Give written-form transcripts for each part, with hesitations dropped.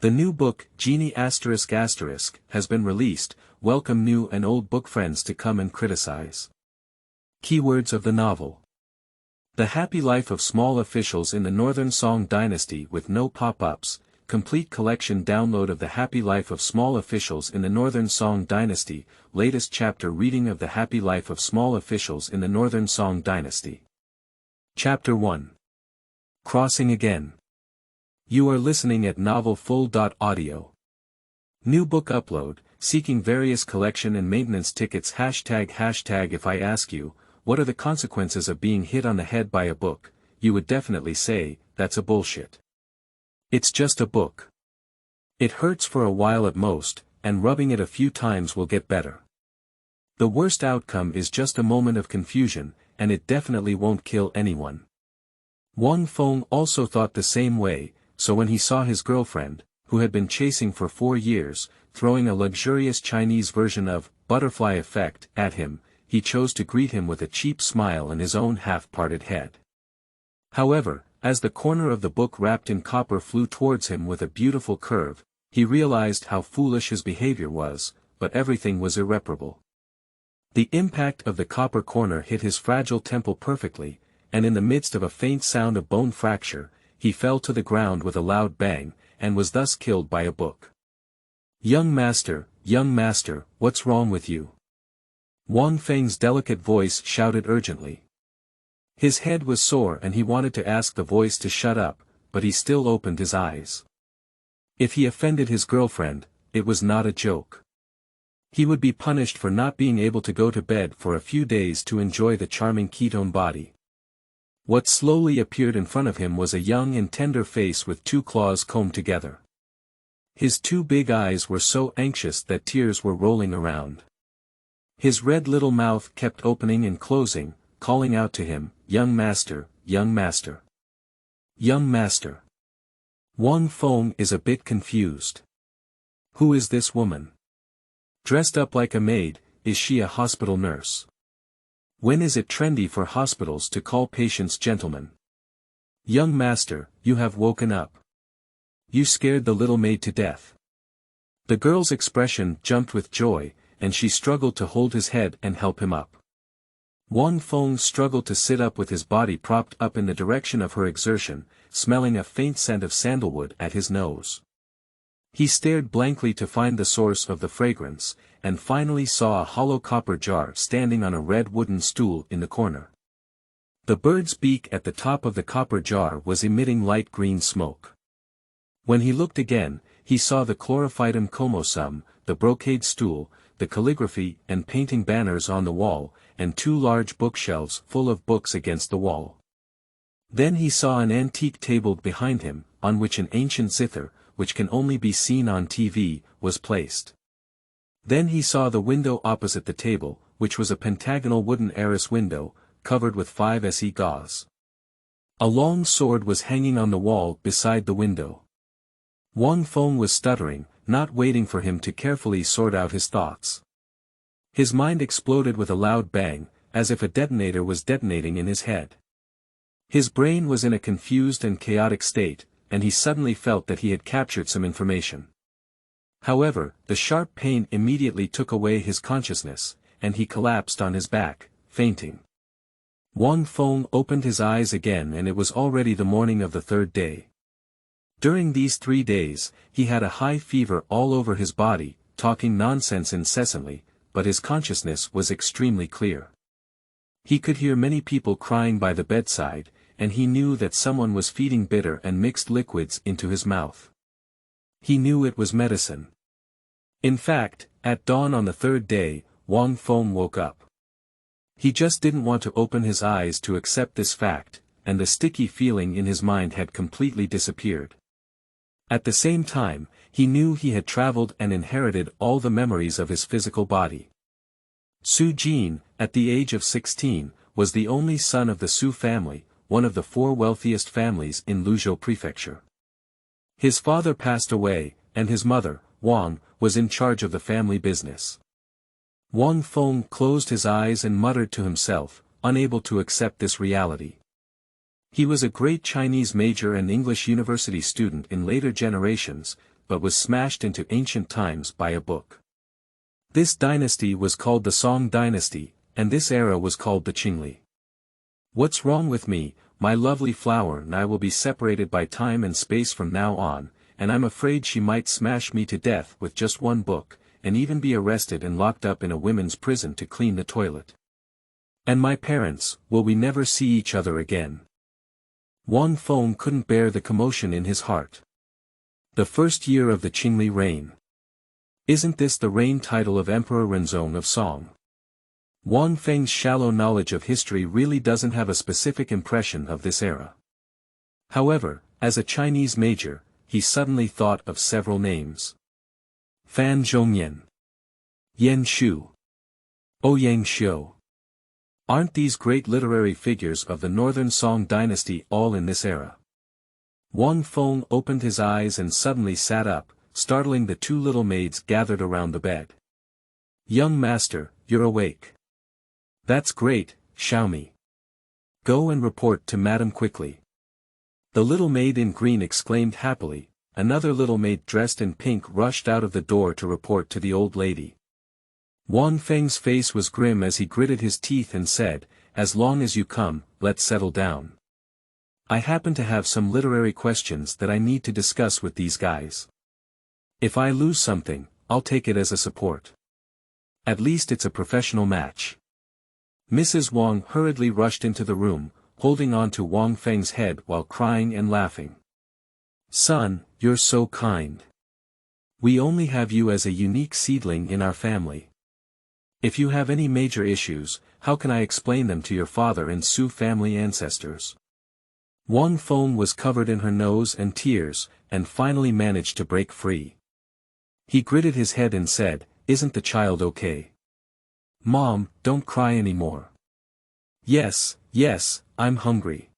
The new book, Jinyi ***, has been released. Welcome new and old book friends to come and criticize. Keywords of the novel. The Happy Life of Small Officials in the Northern Song Dynasty with no pop-ups. Complete collection download of The Happy Life of Small Officials in the Northern Song Dynasty. Latest chapter reading of The Happy Life of Small Officials in the Northern Song Dynasty. Chapter 1. Crossing Again. You are listening at novelfull.audio. New book upload, seeking various collection and maintenance tickets ##. If I ask you, what are the consequences of being hit on the head by a book, you would definitely say, that's a bullshit. It's just a book. It hurts for a while at most, and rubbing it a few times will get better. The worst outcome is just a moment of confusion, and it definitely won't kill anyone. Wang Feng also thought the same way, so when he saw his girlfriend, who had been chasing for 4 years, throwing a luxurious Chinese version of butterfly effect at him, he chose to greet him with a cheap smile and his own half-parted head. However, as the corner of the book wrapped in copper flew towards him with a beautiful curve, he realized how foolish his behavior was, but everything was irreparable. The impact of the copper corner hit his fragile temple perfectly, and in the midst of a faint sound of bone fracture, he fell to the ground with a loud bang, and was thus killed by a book. Young master, what's wrong with you? Wang Feng's delicate voice shouted urgently. His head was sore and he wanted to ask the voice to shut up, but he still opened his eyes. If he offended his girlfriend, it was not a joke. He would be punished for not being able to go to bed for a few days to enjoy the charming ketone body. What slowly appeared in front of him was a young and tender face with 2 claws combed together. His 2 big eyes were so anxious that tears were rolling around. His red little mouth kept opening and closing, calling out to him, young master, young master. Young master. Wang Feng is a bit confused. Who is this woman? Dressed up like a maid, is she a hospital nurse? When is it trendy for hospitals to call patients gentlemen? Young master, you have woken up. You scared the little maid to death. The girl's expression jumped with joy, and she struggled to hold his head and help him up. Wang Feng struggled to sit up with his body propped up in the direction of her exertion, smelling a faint scent of sandalwood at his nose. He stared blankly to find the source of the fragrance, and finally saw a hollow copper jar standing on a red wooden stool in the corner. The bird's beak at the top of the copper jar was emitting light green smoke. When he looked again, he saw the chlorophytum comosum, the brocade stool, the calligraphy and painting banners on the wall, and 2 large bookshelves full of books against the wall. Then he saw an antique table behind him, on which an ancient zither, which can only be seen on TV, was placed. Then he saw the window opposite the table, which was a pentagonal wooden arras window, covered with 5 se gauze. A long sword was hanging on the wall beside the window. Wang Feng was stuttering, not waiting for him to carefully sort out his thoughts. His mind exploded with a loud bang, as if a detonator was detonating in his head. His brain was in a confused and chaotic state, and he suddenly felt that he had captured some information. However, the sharp pain immediately took away his consciousness, and he collapsed on his back, fainting. Wang Feng opened his eyes again and it was already the morning of the 3rd day. During these 3 days, he had a high fever all over his body, talking nonsense incessantly, but his consciousness was extremely clear. He could hear many people crying by the bedside, and he knew that someone was feeding bitter and mixed liquids into his mouth. He knew it was medicine. In fact, at dawn on the 3rd day, Wang Feng woke up. He just didn't want to open his eyes to accept this fact, and the sticky feeling in his mind had completely disappeared. At the same time, he knew he had traveled and inherited all the memories of his physical body. Su Jin, at the age of 16, was the only son of the Su family, one of the 4 wealthiest families in Luzhou Prefecture. His father passed away, and his mother, Wang, was in charge of the family business. Wang Feng closed his eyes and muttered to himself, unable to accept this reality. He was a great Chinese major and English university student in later generations, but was smashed into ancient times by a book. This dynasty was called the Song Dynasty, and this era was called the Qingli. What's wrong with me, my lovely flower and I will be separated by time and space from now on, and I'm afraid she might smash me to death with just one book, and even be arrested and locked up in a women's prison to clean the toilet. And my parents, will we never see each other again? Wang Feng couldn't bear the commotion in his heart. The first year of the Qingli reign. Isn't this the reign title of Emperor Renzong of Song? Wang Feng's shallow knowledge of history really doesn't have a specific impression of this era. However, as a Chinese major, he suddenly thought of several names. Fan Zhongyan, Yan Shu, Ouyang Xiu. Aren't these great literary figures of the Northern Song dynasty all in this era? Wang Feng opened his eyes and suddenly sat up, startling the two little maids gathered around the bed. Young master, you're awake. That's great, Xiaomi. Go and report to madam quickly. The little maid in green exclaimed happily. Another little maid dressed in pink rushed out of the door to report to the old lady. Wang Feng's face was grim as he gritted his teeth and said, as long as you come, let's settle down. I happen to have some literary questions that I need to discuss with these guys. If I lose something, I'll take it as a support. At least it's a professional match. Mrs. Wang hurriedly rushed into the room, holding on to Wang Feng's head while crying and laughing. Son, you're so kind. We only have you as a unique seedling in our family. If you have any major issues, how can I explain them to your father and Su family ancestors? Wang Feng was covered in her nose and tears, and finally managed to break free. He gritted his head and said, isn't the child okay? Mom, don't cry anymore. Yes, I'm hungry.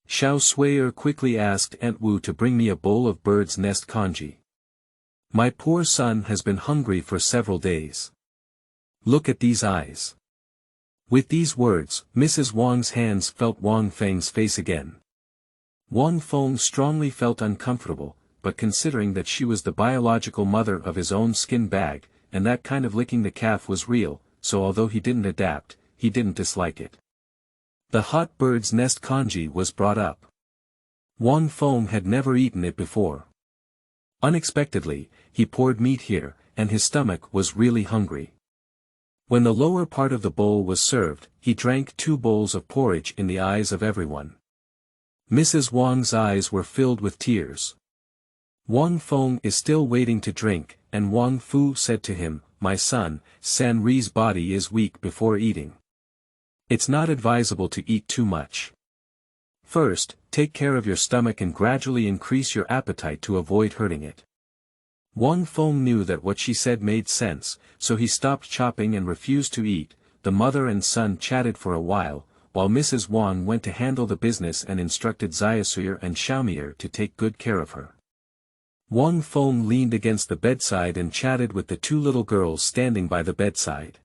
Xiao Suier quickly asked Aunt Wu to bring me a bowl of bird's nest congee. My poor son has been hungry for several days. Look at these eyes. With these words, Mrs. Wang's hands felt Wang Feng's face again. Wang Feng strongly felt uncomfortable, but considering that she was the biological mother of his own skin bag, and that kind of licking the calf was real, so although he didn't adapt, he didn't dislike it. The hot bird's nest congee was brought up. Wang Feng had never eaten it before. Unexpectedly, he poured meat here, and his stomach was really hungry. When the lower part of the bowl was served, he drank 2 bowls of porridge in the eyes of everyone. Mrs. Wang's eyes were filled with tears. Wang Feng is still waiting to drink, and Wang Fu said to him, my son, San Ri's body is weak before eating. It's not advisable to eat too much. First, take care of your stomach and gradually increase your appetite to avoid hurting it. Wang Feng knew that what she said made sense, so he stopped chopping and refused to eat. The mother and son chatted for a while Mrs. Wang went to handle the business and instructed Ziyasuir and Xiaomier to take good care of her. Wang Feng leaned against the bedside and chatted with the 2 little girls standing by the bedside.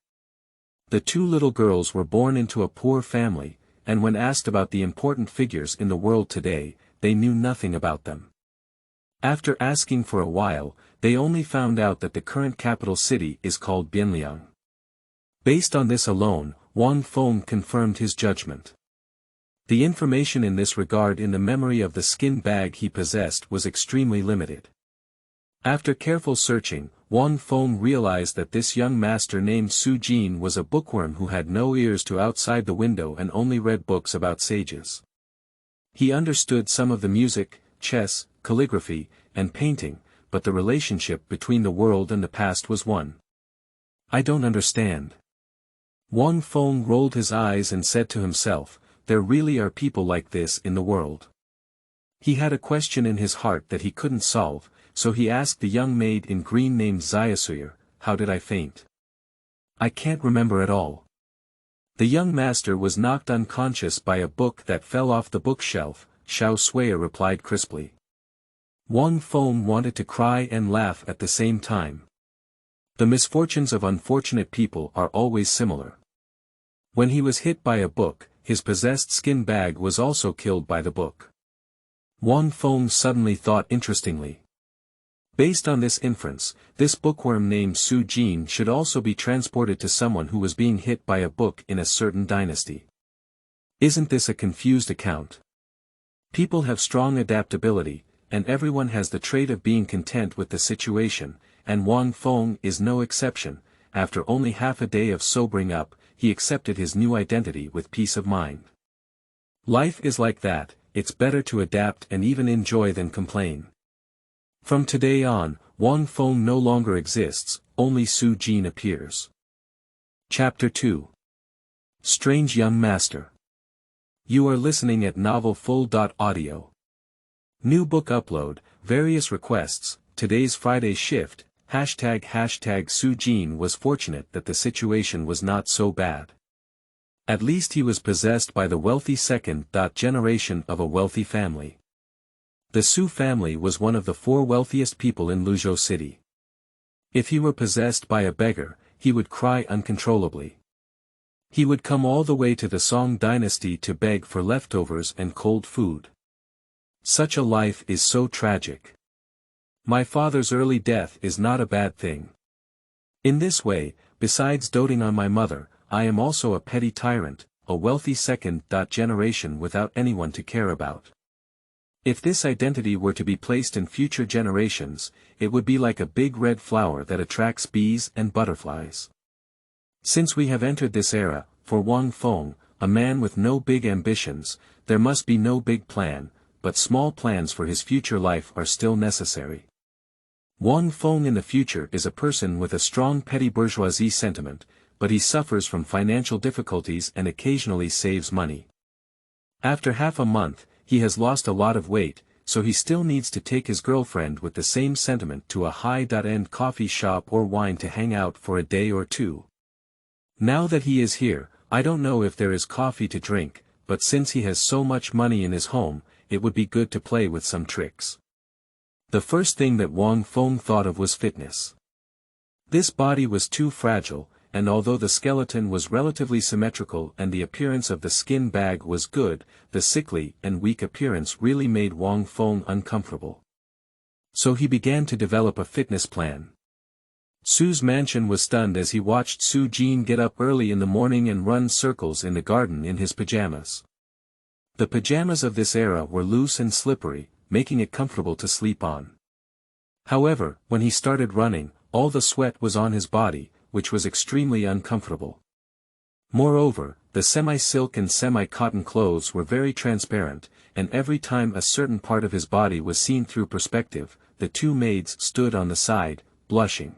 The 2 little girls were born into a poor family, and when asked about the important figures in the world today, they knew nothing about them. After asking for a while, they only found out that the current capital city is called Bianliang. Based on this alone, Wang Feng confirmed his judgment. The information in this regard in the memory of the skin bag he possessed was extremely limited. After careful searching, Wang Feng realized that this young master named Su Jin was a bookworm who had no ears to outside the window and only read books about sages. He understood some of the music, chess, calligraphy, and painting, but the relationship between the world and the past was one. I don't understand. Wang Feng rolled his eyes and said to himself, there really are people like this in the world. He had a question in his heart that he couldn't solve, so he asked the young maid in green named Ziyasuir, how did I faint? I can't remember at all. The young master was knocked unconscious by a book that fell off the bookshelf, Xiao Suier replied crisply. Wang Feng wanted to cry and laugh at the same time. The misfortunes of unfortunate people are always similar. When he was hit by a book, his possessed skin bag was also killed by the book. Wang Feng suddenly thought interestingly. Based on this inference, this bookworm named Su Jin should also be transported to someone who was being hit by a book in a certain dynasty. Isn't this a confused account? People have strong adaptability, and everyone has the trait of being content with the situation, and Wang Feng is no exception. After only half a day of sobering up, he accepted his new identity with peace of mind. Life is like that, it's better to adapt and even enjoy than complain. From today on, Wang Feng no longer exists, only Su Jin appears. Chapter 2. Strange Young Master. You are listening at novelfull.audio. New book upload, various requests, today's Friday shift, ### Su Jin was fortunate that the situation was not so bad. At least he was possessed by the wealthy second generation of a wealthy family. The Su family was one of the 4 wealthiest people in Luzhou City. If he were possessed by a beggar, he would cry uncontrollably. He would come all the way to the Song Dynasty to beg for leftovers and cold food. Such a life is so tragic. My father's early death is not a bad thing. In this way, besides doting on my mother, I am also a petty tyrant, a wealthy second generation without anyone to care about. If this identity were to be placed in future generations, it would be like a big red flower that attracts bees and butterflies. Since we have entered this era, for Wang Feng, a man with no big ambitions, there must be no big plan, but small plans for his future life are still necessary. Wang Feng in the future is a person with a strong petty bourgeoisie sentiment, but he suffers from financial difficulties and occasionally saves money. After half a month, he has lost a lot of weight, so he still needs to take his girlfriend with the same sentiment to a high-end coffee shop or wine to hang out for a day or two. Now that he is here, I don't know if there is coffee to drink, but since he has so much money in his home, it would be good to play with some tricks. The first thing that Wang Feng thought of was fitness. This body was too fragile, and although the skeleton was relatively symmetrical and the appearance of the skin bag was good, the sickly and weak appearance really made Wang Feng uncomfortable. So he began to develop a fitness plan. Su's mansion was stunned as he watched Su Jin get up early in the morning and run circles in the garden in his pajamas. The pajamas of this era were loose and slippery, making it comfortable to sleep on. However, when he started running, all the sweat was on his body, which was extremely uncomfortable. Moreover, the semi-silk and semi-cotton clothes were very transparent, and every time a certain part of his body was seen through perspective, the 2 maids stood on the side, blushing.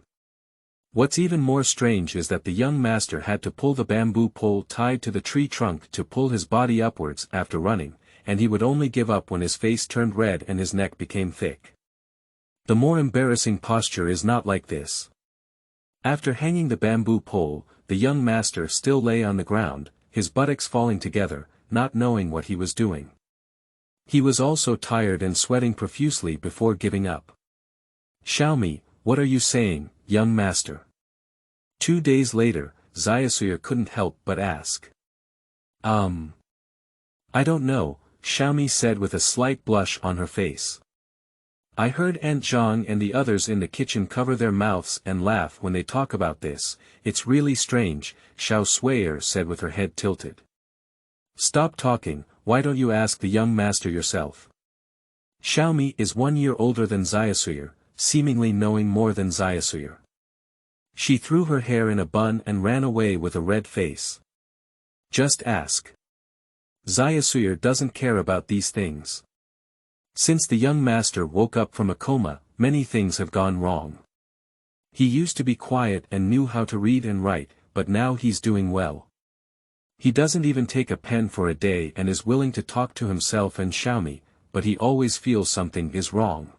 What's even more strange is that the young master had to pull the bamboo pole tied to the tree trunk to pull his body upwards after running, and he would only give up when his face turned red and his neck became thick. The more embarrassing posture is not like this. After hanging the bamboo pole, the young master still lay on the ground, his buttocks falling together, not knowing what he was doing. He was also tired and sweating profusely before giving up. "Xiaomi, what are you saying, young master?" 2 days later, Zayasuya couldn't help but ask. I don't know, Xiaomi said with a slight blush on her face. I heard Aunt Zhang and the others in the kitchen cover their mouths and laugh when they talk about this. It's really strange, Xiao Suier said with her head tilted. Stop talking, why don't you ask the young master yourself? Xiaomi is 1 year older than Zayasuya, seemingly knowing more than Zayasuya. She threw her hair in a bun and ran away with a red face. Just ask. Zayasuya doesn't care about these things. Since the young master woke up from a coma, many things have gone wrong. He used to be quiet and knew how to read and write, but now he's doing well. He doesn't even take a pen for a day and is willing to talk to himself and Xiaomi, but he always feels something is wrong.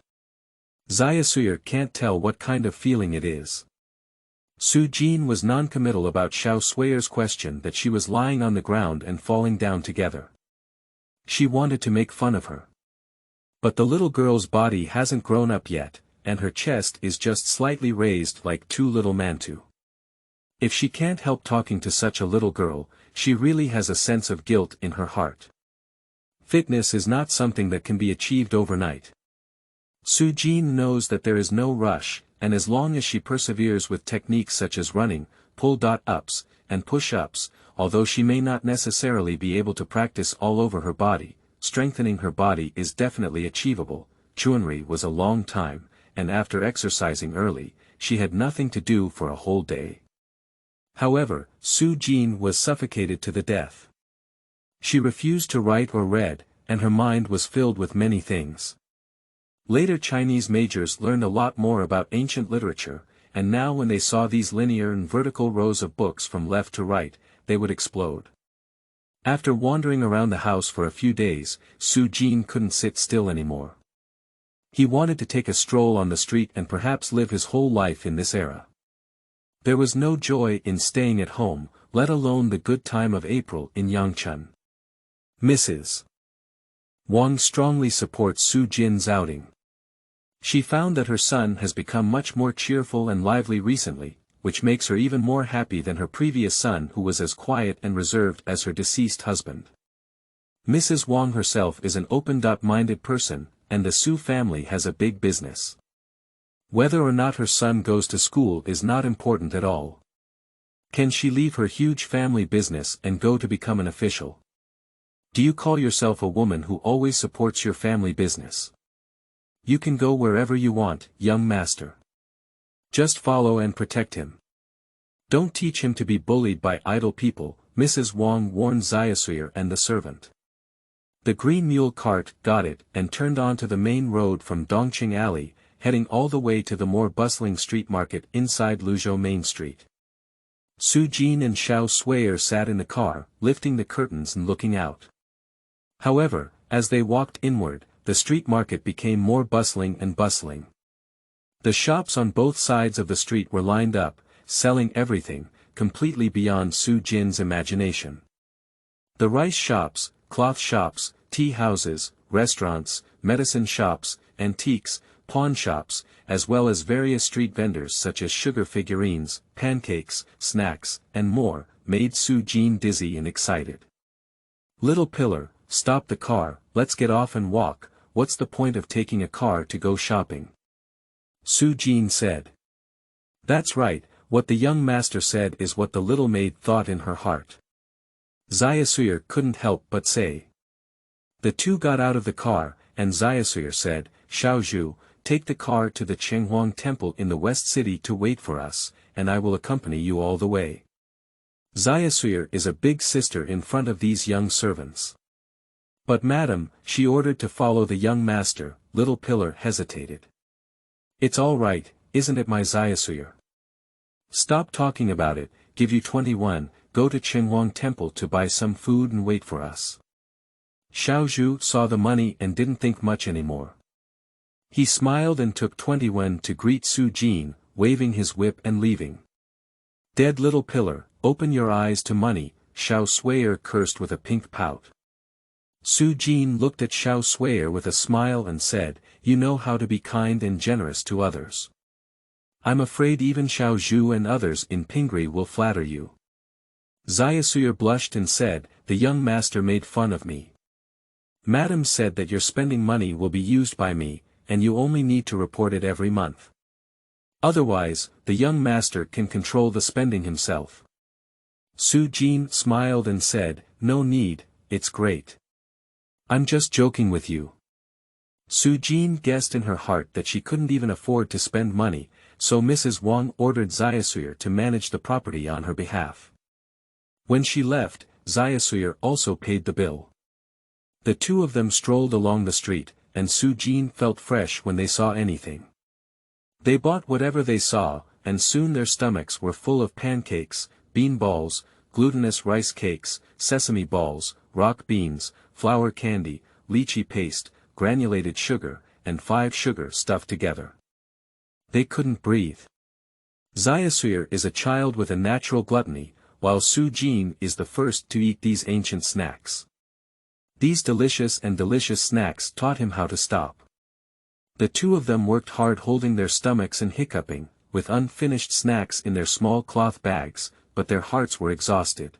Zayasuya can't tell what kind of feeling it is. Su Jin was non-committal about Xiao Suiyer's question that she was lying on the ground and falling down together. She wanted to make fun of her. But the little girl's body hasn't grown up yet, and her chest is just slightly raised like 2 little mantu. If she can't help talking to such a little girl, she really has a sense of guilt in her heart. Fitness is not something that can be achieved overnight. Su Jin knows that there is no rush, and as long as she perseveres with techniques such as running, pull-ups, and push-ups, although she may not necessarily be able to practice all over her body, strengthening her body is definitely achievable. Chunri was a long time, and after exercising early, she had nothing to do for a whole day. However, Su Jin was suffocated to the death. She refused to write or read, and her mind was filled with many things. Later Chinese majors learned a lot more about ancient literature, and now when they saw these linear and vertical rows of books from left to right, they would explode. After wandering around the house for a few days, Su Jin couldn't sit still anymore. He wanted to take a stroll on the street and perhaps live his whole life in this era. There was no joy in staying at home, let alone the good time of April in Yangchun. Mrs. Wang strongly supports Su Jin's outing. She found that her son has become much more cheerful and lively recently, which makes her even more happy than her previous son who was as quiet and reserved as her deceased husband. Mrs. Wang herself is an open-minded person, and the Su family has a big business. Whether or not her son goes to school is not important at all. Can she leave her huge family business and go to become an official? Do you call yourself a woman who always supports your family business? You can go wherever you want, young master. Just follow and protect him. Don't teach him to be bullied by idle people, Mrs. Wang warned Ziyasuyer and the servant. The green mule cart got it and turned onto the main road from Dongqing Alley, heading all the way to the more bustling street market inside Luzhou Main Street. Su Jin and Xiao Suier sat in the car, lifting the curtains and looking out. However, as they walked inward, the street market became more bustling and bustling. The shops on both sides of the street were lined up, selling everything, completely beyond Su Jin's imagination. The rice shops, cloth shops, tea houses, restaurants, medicine shops, antiques, pawn shops, as well as various street vendors such as sugar figurines, pancakes, snacks, and more, made Su Jin dizzy and excited. Little Pillar, stop the car, let's get off and walk, what's the point of taking a car to go shopping? Su Jin said. That's right, what the young master said is what the little maid thought in her heart. Ziyasuyer couldn't help but say. The two got out of the car, and Ziyasuyer said, Xiaozhu, take the car to the Chenghuang temple in the West City to wait for us, and I will accompany you all the way. Ziyasuyer is a big sister in front of these young servants. But madam, she ordered to follow the young master. Little Pillar hesitated. It's all right, isn't it my Ziyasuyer? Stop talking about it, give you 21, go to Chenghuang temple to buy some food and wait for us. Xiaozhu saw the money and didn't think much anymore. He smiled and took 21 to greet Su Jin, waving his whip and leaving. Dead Little Pillar, open your eyes to money, Xiao Suier cursed with a pink pout. Su Jin looked at Xiao Suier with a smile and said, you know how to be kind and generous to others. I'm afraid even Xiaozhu and others in Pingri will flatter you. Ziyasuyer blushed and said, the young master made fun of me. Madam said that your spending money will be used by me, and you only need to report it every month. Otherwise, the young master can control the spending himself. Su Jin smiled and said, no need, it's great. I'm just joking with you. Su Jin guessed in her heart that she couldn't even afford to spend money, so Mrs. Wang ordered Ziyasuyer to manage the property on her behalf. When she left, Ziyasuyer also paid the bill. The two of them strolled along the street, and Su Jin felt fresh when they saw anything. They bought whatever they saw, and soon their stomachs were full of pancakes, bean balls, glutinous rice cakes, sesame balls, rock beans, flour candy, lychee paste, granulated sugar, and 5 sugar stuffed together. They couldn't breathe. Ziyasuyer is a child with a natural gluttony, while Su Jin is the first to eat these ancient snacks. These delicious snacks taught him how to stop. The two of them worked hard holding their stomachs and hiccuping, with unfinished snacks in their small cloth bags, but their hearts were exhausted.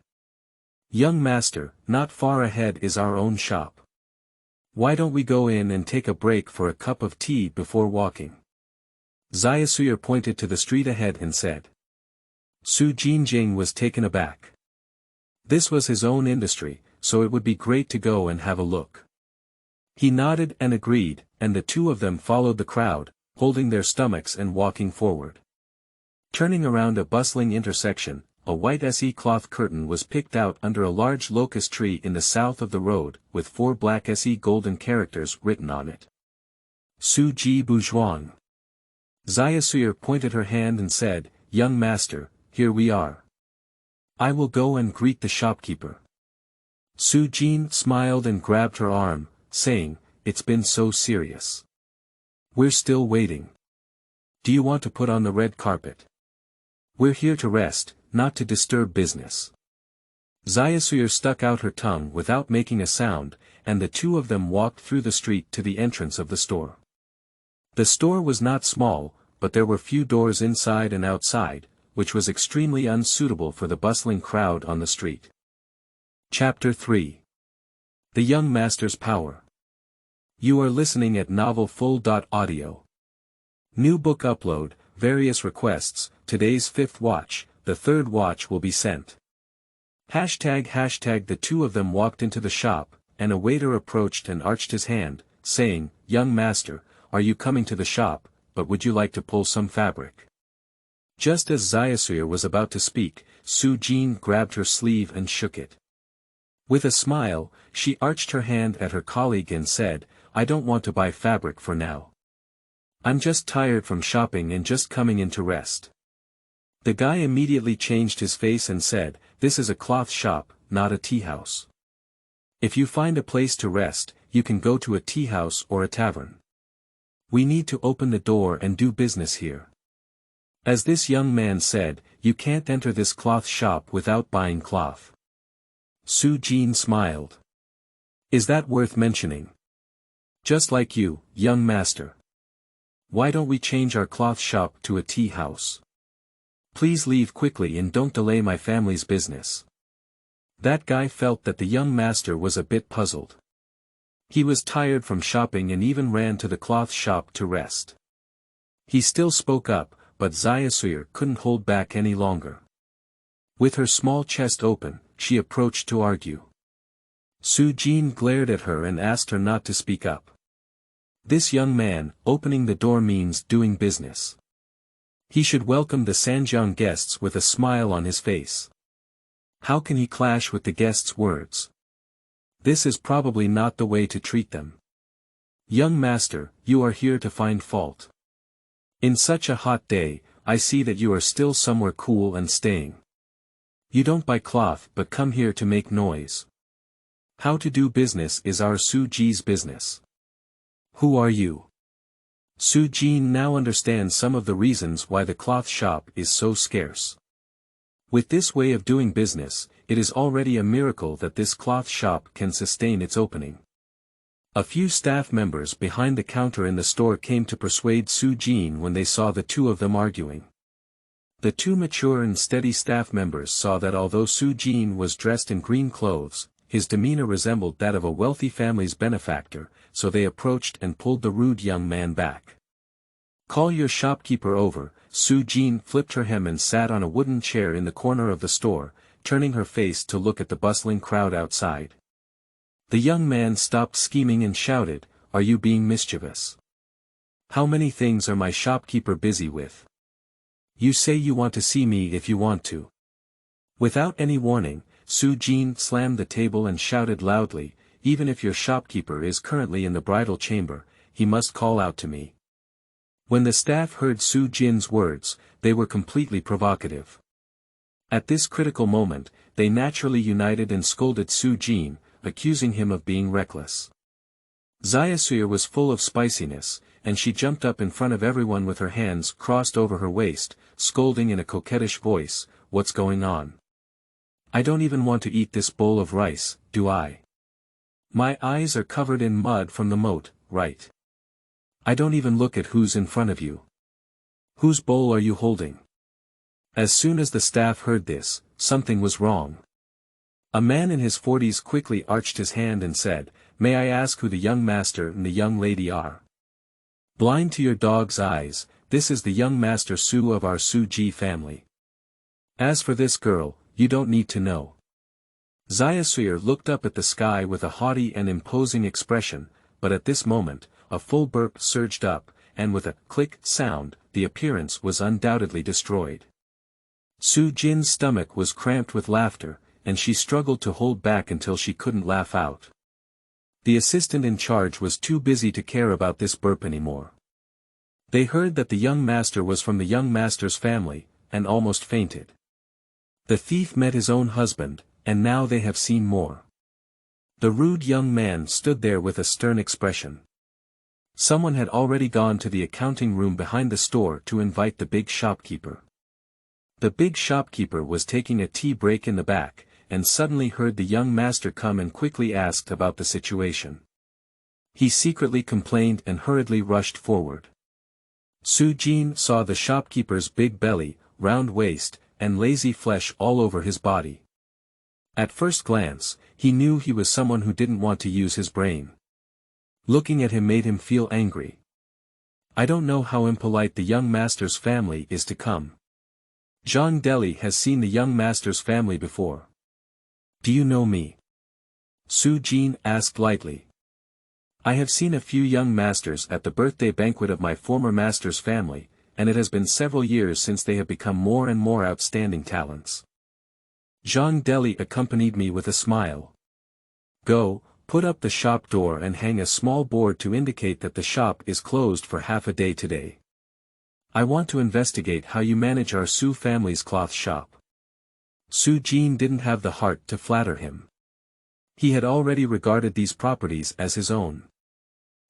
Young master, not far ahead is our own shop. Why don't we go in and take a break for a cup of tea before walking? Zayasuyer pointed to the street ahead and said. Su Jinjing was taken aback. This was his own industry, so it would be great to go and have a look. He nodded and agreed, and the two of them followed the crowd, holding their stomachs and walking forward. Turning around a bustling intersection, a white SE cloth curtain was picked out under a large locust tree in the south of the road, with 4 black SE golden characters written on it. Su Ji Buzhuang. Zayasuyer pointed her hand and said, Young master, here we are. I will go and greet the shopkeeper. Su Jin smiled and grabbed her arm, saying, It's been so serious. We're still waiting. Do you want to put on the red carpet? We're here to rest, not to disturb business. Zayasuyer stuck out her tongue without making a sound, and the two of them walked through the street to the entrance of the store. The store was not small, but there were few doors inside and outside, which was extremely unsuitable for the bustling crowd on the street. Chapter 3. The Young Master's Power. You are listening at novelfull.audio. New book upload, various requests, today's 5th watch, the 3rd watch will be sent. ##. The two of them walked into the shop, and a waiter approached and arched his hand, saying, Young master, are you coming to the shop, but would you like to pull some fabric? Just as Zayasuyer was about to speak, Su Jin grabbed her sleeve and shook it. With a smile, she arched her hand at her colleague and said, I don't want to buy fabric for now. I'm just tired from shopping and just coming in to rest. The guy immediately changed his face and said, This is a cloth shop, not a tea house. If you find a place to rest, you can go to a tea house or a tavern. We need to open the door and do business here. As this young man said, you can't enter this cloth shop without buying cloth. Su Jin smiled. Is that worth mentioning? Just like you, young master. Why don't we change our cloth shop to a tea house? Please leave quickly and don't delay my family's business. That guy felt that the young master was a bit puzzled. He was tired from shopping and even ran to the cloth shop to rest. He still spoke up, but Zayasuyer couldn't hold back any longer. With her small chest open, she approached to argue. Su Jin glared at her and asked her not to speak up. This young man, opening the door means doing business. He should welcome the Sanjiang guests with a smile on his face. How can he clash with the guests' words? This is probably not the way to treat them. Young master, you are here to find fault. In such a hot day, I see that you are still somewhere cool and staying. You don't buy cloth but come here to make noise. How to do business is our Su Ji's business. Who are you? Su Jin now understands some of the reasons why the cloth shop is so scarce. With this way of doing business, it is already a miracle that this cloth shop can sustain its opening. A few staff members behind the counter in the store came to persuade Su Jin when they saw the two of them arguing. The two mature and steady staff members saw that although Su Jin was dressed in green clothes, his demeanor resembled that of a wealthy family's benefactor, so they approached and pulled the rude young man back. Call your shopkeeper over. Su Jin flipped her hem and sat on a wooden chair in the corner of the store, turning her face to look at the bustling crowd outside. The young man stopped scheming and shouted, Are you being mischievous? How many things are my shopkeeper busy with? You say you want to see me if you want to. Without any warning, Su Jin slammed the table and shouted loudly, Even if your shopkeeper is currently in the bridal chamber, he must call out to me. When the staff heard Su Jin's words, they were completely provocative. At this critical moment, they naturally united and scolded Su Jin, accusing him of being reckless. Zayasuyer was full of spiciness, and she jumped up in front of everyone with her hands crossed over her waist, scolding in a coquettish voice, What's going on? I don't even want to eat this bowl of rice, do I? My eyes are covered in mud from the moat, right? I don't even look at who's in front of you. Whose bowl are you holding? As soon as the staff heard this, something was wrong. A man in his 40s quickly arched his hand and said, may I ask who the young master and the young lady are? Blind to your dog's eyes, this is the young master Su of our Su Ji family. As for this girl, you don't need to know. Xiaosuir looked up at the sky with a haughty and imposing expression, but at this moment, a full burp surged up, and with a click sound, the appearance was undoubtedly destroyed. Su Jin's stomach was cramped with laughter, and she struggled to hold back until she couldn't laugh out. The assistant in charge was too busy to care about this burp anymore. They heard that the young master was from the young master's family, and almost fainted. The thief met his own husband, and now they have seen more. The rude young man stood there with a stern expression. Someone had already gone to the accounting room behind the store to invite the big shopkeeper. The big shopkeeper was taking a tea break in the back, and suddenly heard the young master come and quickly asked about the situation. He secretly complained and hurriedly rushed forward. Su Jin saw the shopkeeper's big belly, round waist, and lazy flesh all over his body. At first glance, he knew he was someone who didn't want to use his brain. Looking at him made him feel angry. I don't know how impolite the young master's family is to come. Zhang Deli has seen the young master's family before. Do you know me? Su Jin asked lightly. I have seen a few young masters at the birthday banquet of my former master's family, and it has been several years since they have become more and more outstanding talents. Zhang Deli accompanied me with a smile. Go, put up the shop door and hang a small board to indicate that the shop is closed for half a day today. I want to investigate how you manage our Su family's cloth shop. Su Jin didn't have the heart to flatter him. He had already regarded these properties as his own.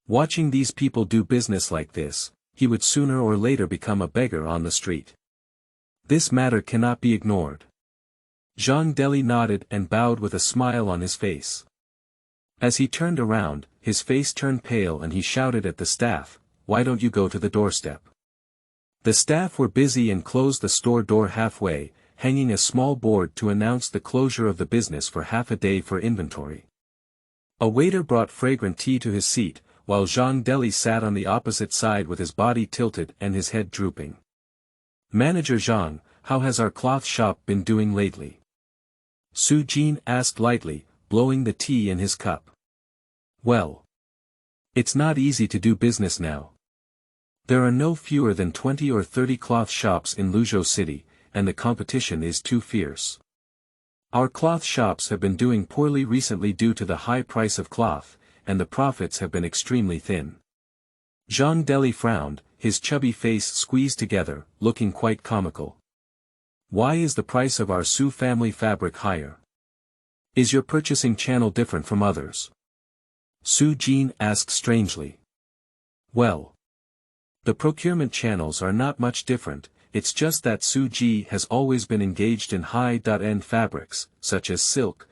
Watching these people do business like this, he would sooner or later become a beggar on the street. This matter cannot be ignored. Zhang Deli nodded and bowed with a smile on his face. As he turned around, his face turned pale and he shouted at the staff, "Why don't you go to the doorstep?" The staff were busy and closed the store door halfway, hanging a small board to announce the closure of the business for half a day for inventory. A waiter brought fragrant tea to his seat, while Zhang Deli sat on the opposite side with his body tilted and his head drooping. Manager Zhang, how has our cloth shop been doing lately? Su Jin asked lightly, blowing the tea in his cup. Well, it's not easy to do business now. There are no fewer than 20 or 30 cloth shops in Luzhou City, and the competition is too fierce. Our cloth shops have been doing poorly recently due to the high price of cloth, and the profits have been extremely thin. Zhang Deli frowned, his chubby face squeezed together, looking quite comical. Why is the price of our Su family fabric higher? Is your purchasing channel different from others? Su Jin asked strangely. Well, the procurement channels are not much different, it's just that Su Ji has always been engaged in high-end fabrics, such as silk,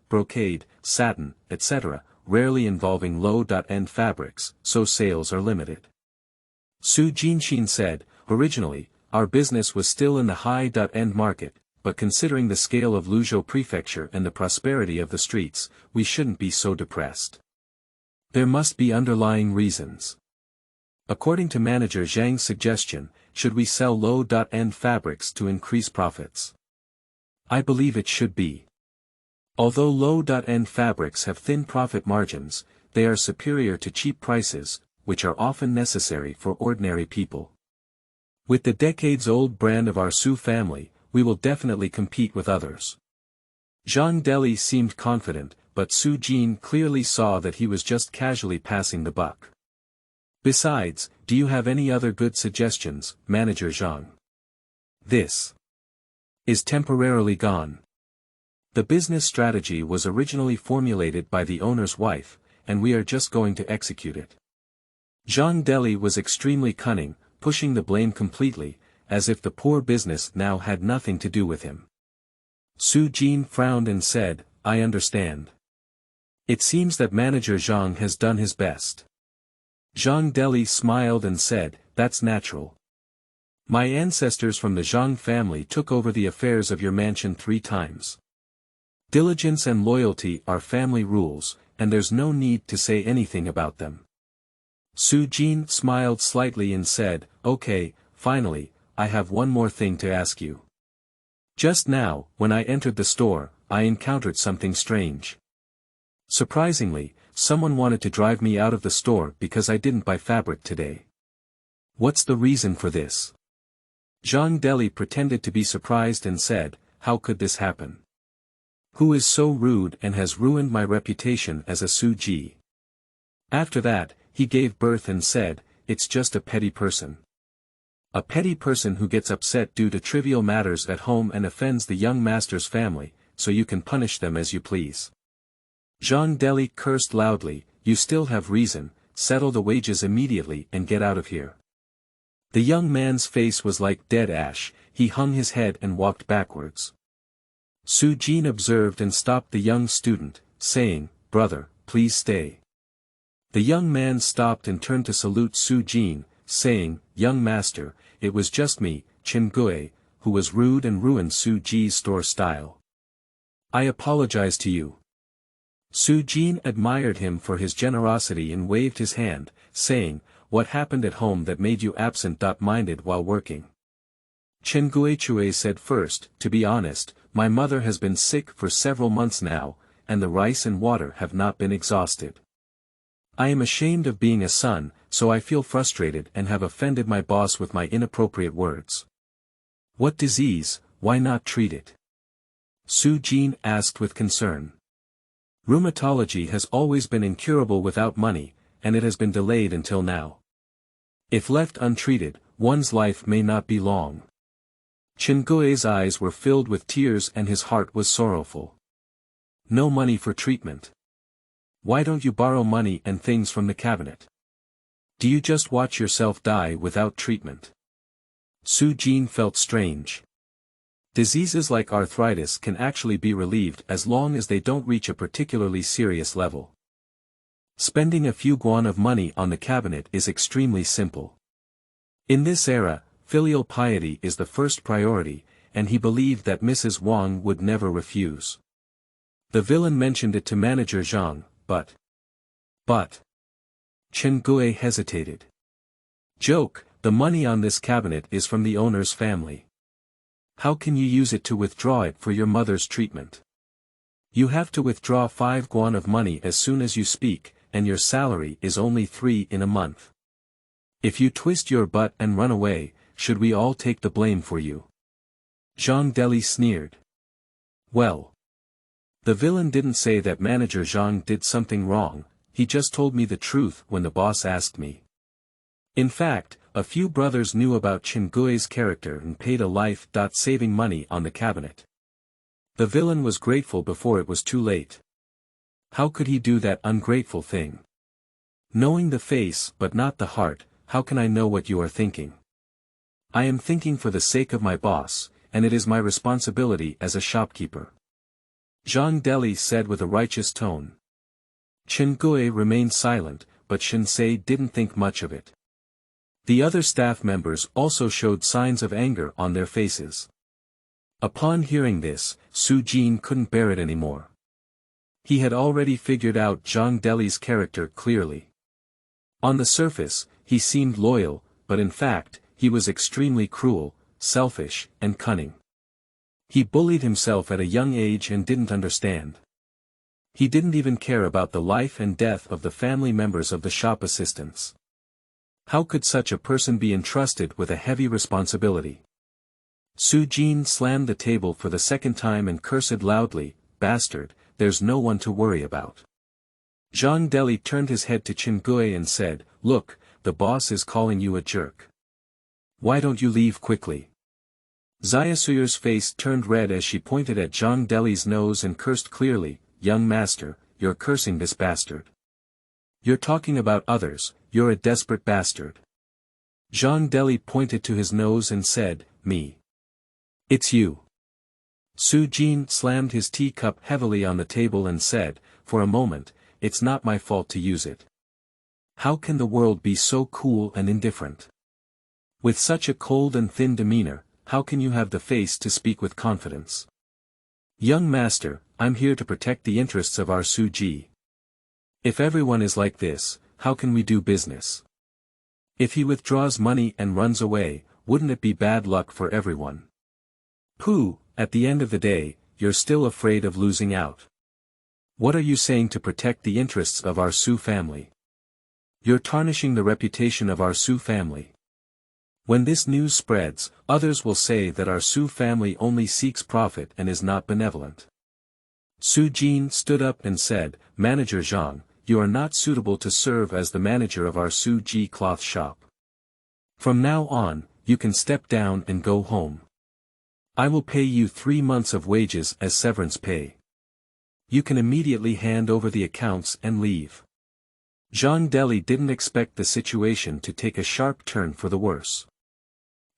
brocade, satin, etc., rarely involving low-end fabrics, so sales are limited. Su Jinshin said, originally, our business was still in the high-end market, but considering the scale of Luzhou Prefecture and the prosperity of the streets, we shouldn't be so depressed. There must be underlying reasons. According to manager Zhang's suggestion, should we sell low-end fabrics to increase profits? I believe it should be. Although low-end fabrics have thin profit margins, they are superior to cheap prices, which are often necessary for ordinary people. With the decades-old brand of our Su family, we will definitely compete with others. Zhang Deli seemed confident, but Su Jin clearly saw that he was just casually passing the buck. Besides, do you have any other good suggestions, Manager Zhang? This is temporarily gone. The business strategy was originally formulated by the owner's wife, and we are just going to execute it. Zhang Deli was extremely cunning, pushing the blame completely, as if the poor business now had nothing to do with him. Su Jin frowned and said, I understand. It seems that Manager Zhang has done his best. Zhang Deli smiled and said, that's natural. My ancestors from the Zhang family took over the affairs of your mansion 3 times. Diligence and loyalty are family rules, and there's no need to say anything about them. Su Jin smiled slightly and said, "Okay, finally, I have one more thing to ask you. Just now, when I entered the store, I encountered something strange. Surprisingly, someone wanted to drive me out of the store because I didn't buy fabric today. What's the reason for this?" Zhang Deli pretended to be surprised and said, "How could this happen? Who is so rude and has ruined my reputation as a Su Ji?" After that, he gave birth and said, "It's just a petty person. A petty person who gets upset due to trivial matters at home and offends the young master's family, so you can punish them as you please." Zhang Deli cursed loudly, "You still have reason, settle the wages immediately and get out of here." The young man's face was like dead ash, he hung his head and walked backwards. Su Jin observed and stopped the young student, saying, "Brother, please stay." The young man stopped and turned to salute Su Jin, saying, "Young master, it was just me, Chen Gui, who was rude and ruined Su Ji's store style. I apologize to you." Su Jin admired him for his generosity and waved his hand, saying, "What happened at home that made you absent-minded while working?" Chen Guichui said first, "To be honest, my mother has been sick for several months now, and the rice and water have not been exhausted. I am ashamed of being a son, so I feel frustrated and have offended my boss with my inappropriate words." "What disease, why not treat it?" Su Jin asked with concern. "Rheumatology has always been incurable without money, and it has been delayed until now. If left untreated, one's life may not be long." Chen Gui's eyes were filled with tears and his heart was sorrowful. "No money for treatment. Why don't you borrow money and things from the cabinet? Do you just watch yourself die without treatment?" Su Jin felt strange. Diseases like arthritis can actually be relieved as long as they don't reach a particularly serious level. Spending a few guan of money on the cabinet is extremely simple. In this era, filial piety is the first priority, and he believed that Mrs. Wang would never refuse. The villain mentioned it to manager Zhang, but... Chen Gui hesitated. "Joke, the money on this cabinet is from the owner's family. How can you use it to withdraw it for your mother's treatment? You have to withdraw 5 guan of money as soon as you speak, and your salary is only 3 in a month. If you twist your butt and run away, should we all take the blame for you?" Zhang Deli sneered. "Well. The villain didn't say that manager Zhang did something wrong, he just told me the truth when the boss asked me. In fact, a few brothers knew about Chen Gui's character and paid a life-saving money on the cabinet. The villain was grateful before it was too late. How could he do that ungrateful thing? Knowing the face but not the heart, how can I know what you are thinking? I am thinking for the sake of my boss, and it is my responsibility as a shopkeeper." Zhang Deli said with a righteous tone. Chen Gui remained silent, but Shinsei didn't think much of it. The other staff members also showed signs of anger on their faces. Upon hearing this, Su Jin couldn't bear it anymore. He had already figured out Zhang Deli's character clearly. On the surface, he seemed loyal, but in fact, he was extremely cruel, selfish, and cunning. He bullied himself at a young age and didn't understand. He didn't even care about the life and death of the family members of the shop assistants. How could such a person be entrusted with a heavy responsibility? Su Jin slammed the table for the second time and cursed loudly, "Bastard, there's no one to worry about." Zhang Deli turned his head to Chen Gui and said, "Look, the boss is calling you a jerk. Why don't you leave quickly?" Zayasuyer's face turned red as she pointed at Zhang Deli's nose and cursed clearly, "Young master, you're cursing this bastard. You're talking about others, you're a desperate bastard." Zhang Deli pointed to his nose and said, "Me. It's you." Su Jin slammed his teacup heavily on the table and said, "For a moment, it's not my fault to use it. How can the world be so cool and indifferent? With such a cold and thin demeanor, how can you have the face to speak with confidence?" Young master, I'm here to protect the interests of our Ji. If everyone is like this, how can we do business? If he withdraws money and runs away, wouldn't it be bad luck for everyone? Pooh, at the end of the day, you're still afraid of losing out. What are you saying to protect the interests of our Su family? You're tarnishing the reputation of our Su family. When this news spreads, others will say that our Su family only seeks profit and is not benevolent. Su Jin stood up and said, Manager Zhang, you are not suitable to serve as the manager of our Su Ji cloth shop. From now on, you can step down and go home. I will pay you 3 months of wages as severance pay. You can immediately hand over the accounts and leave. Zhang Deli didn't expect the situation to take a sharp turn for the worse.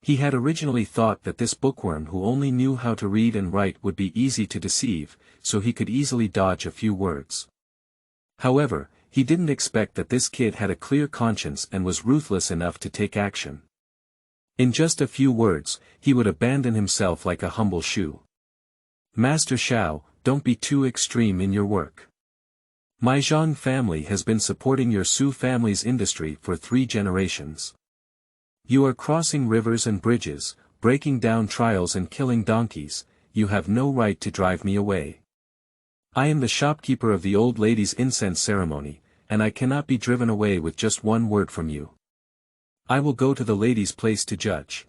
He had originally thought that this bookworm who only knew how to read and write would be easy to deceive, so he could easily dodge a few words. However, he didn't expect that this kid had a clear conscience and was ruthless enough to take action. In just a few words, he would abandon himself like a humble shoe. Master Xiao, don't be too extreme in your work. My Zhang family has been supporting your Su family's industry for 3 generations. You are crossing rivers and bridges, breaking down trials and killing donkeys, you have no right to drive me away. I am the shopkeeper of the old lady's incense ceremony, and I cannot be driven away with just 1 word from you. I will go to the lady's place to judge.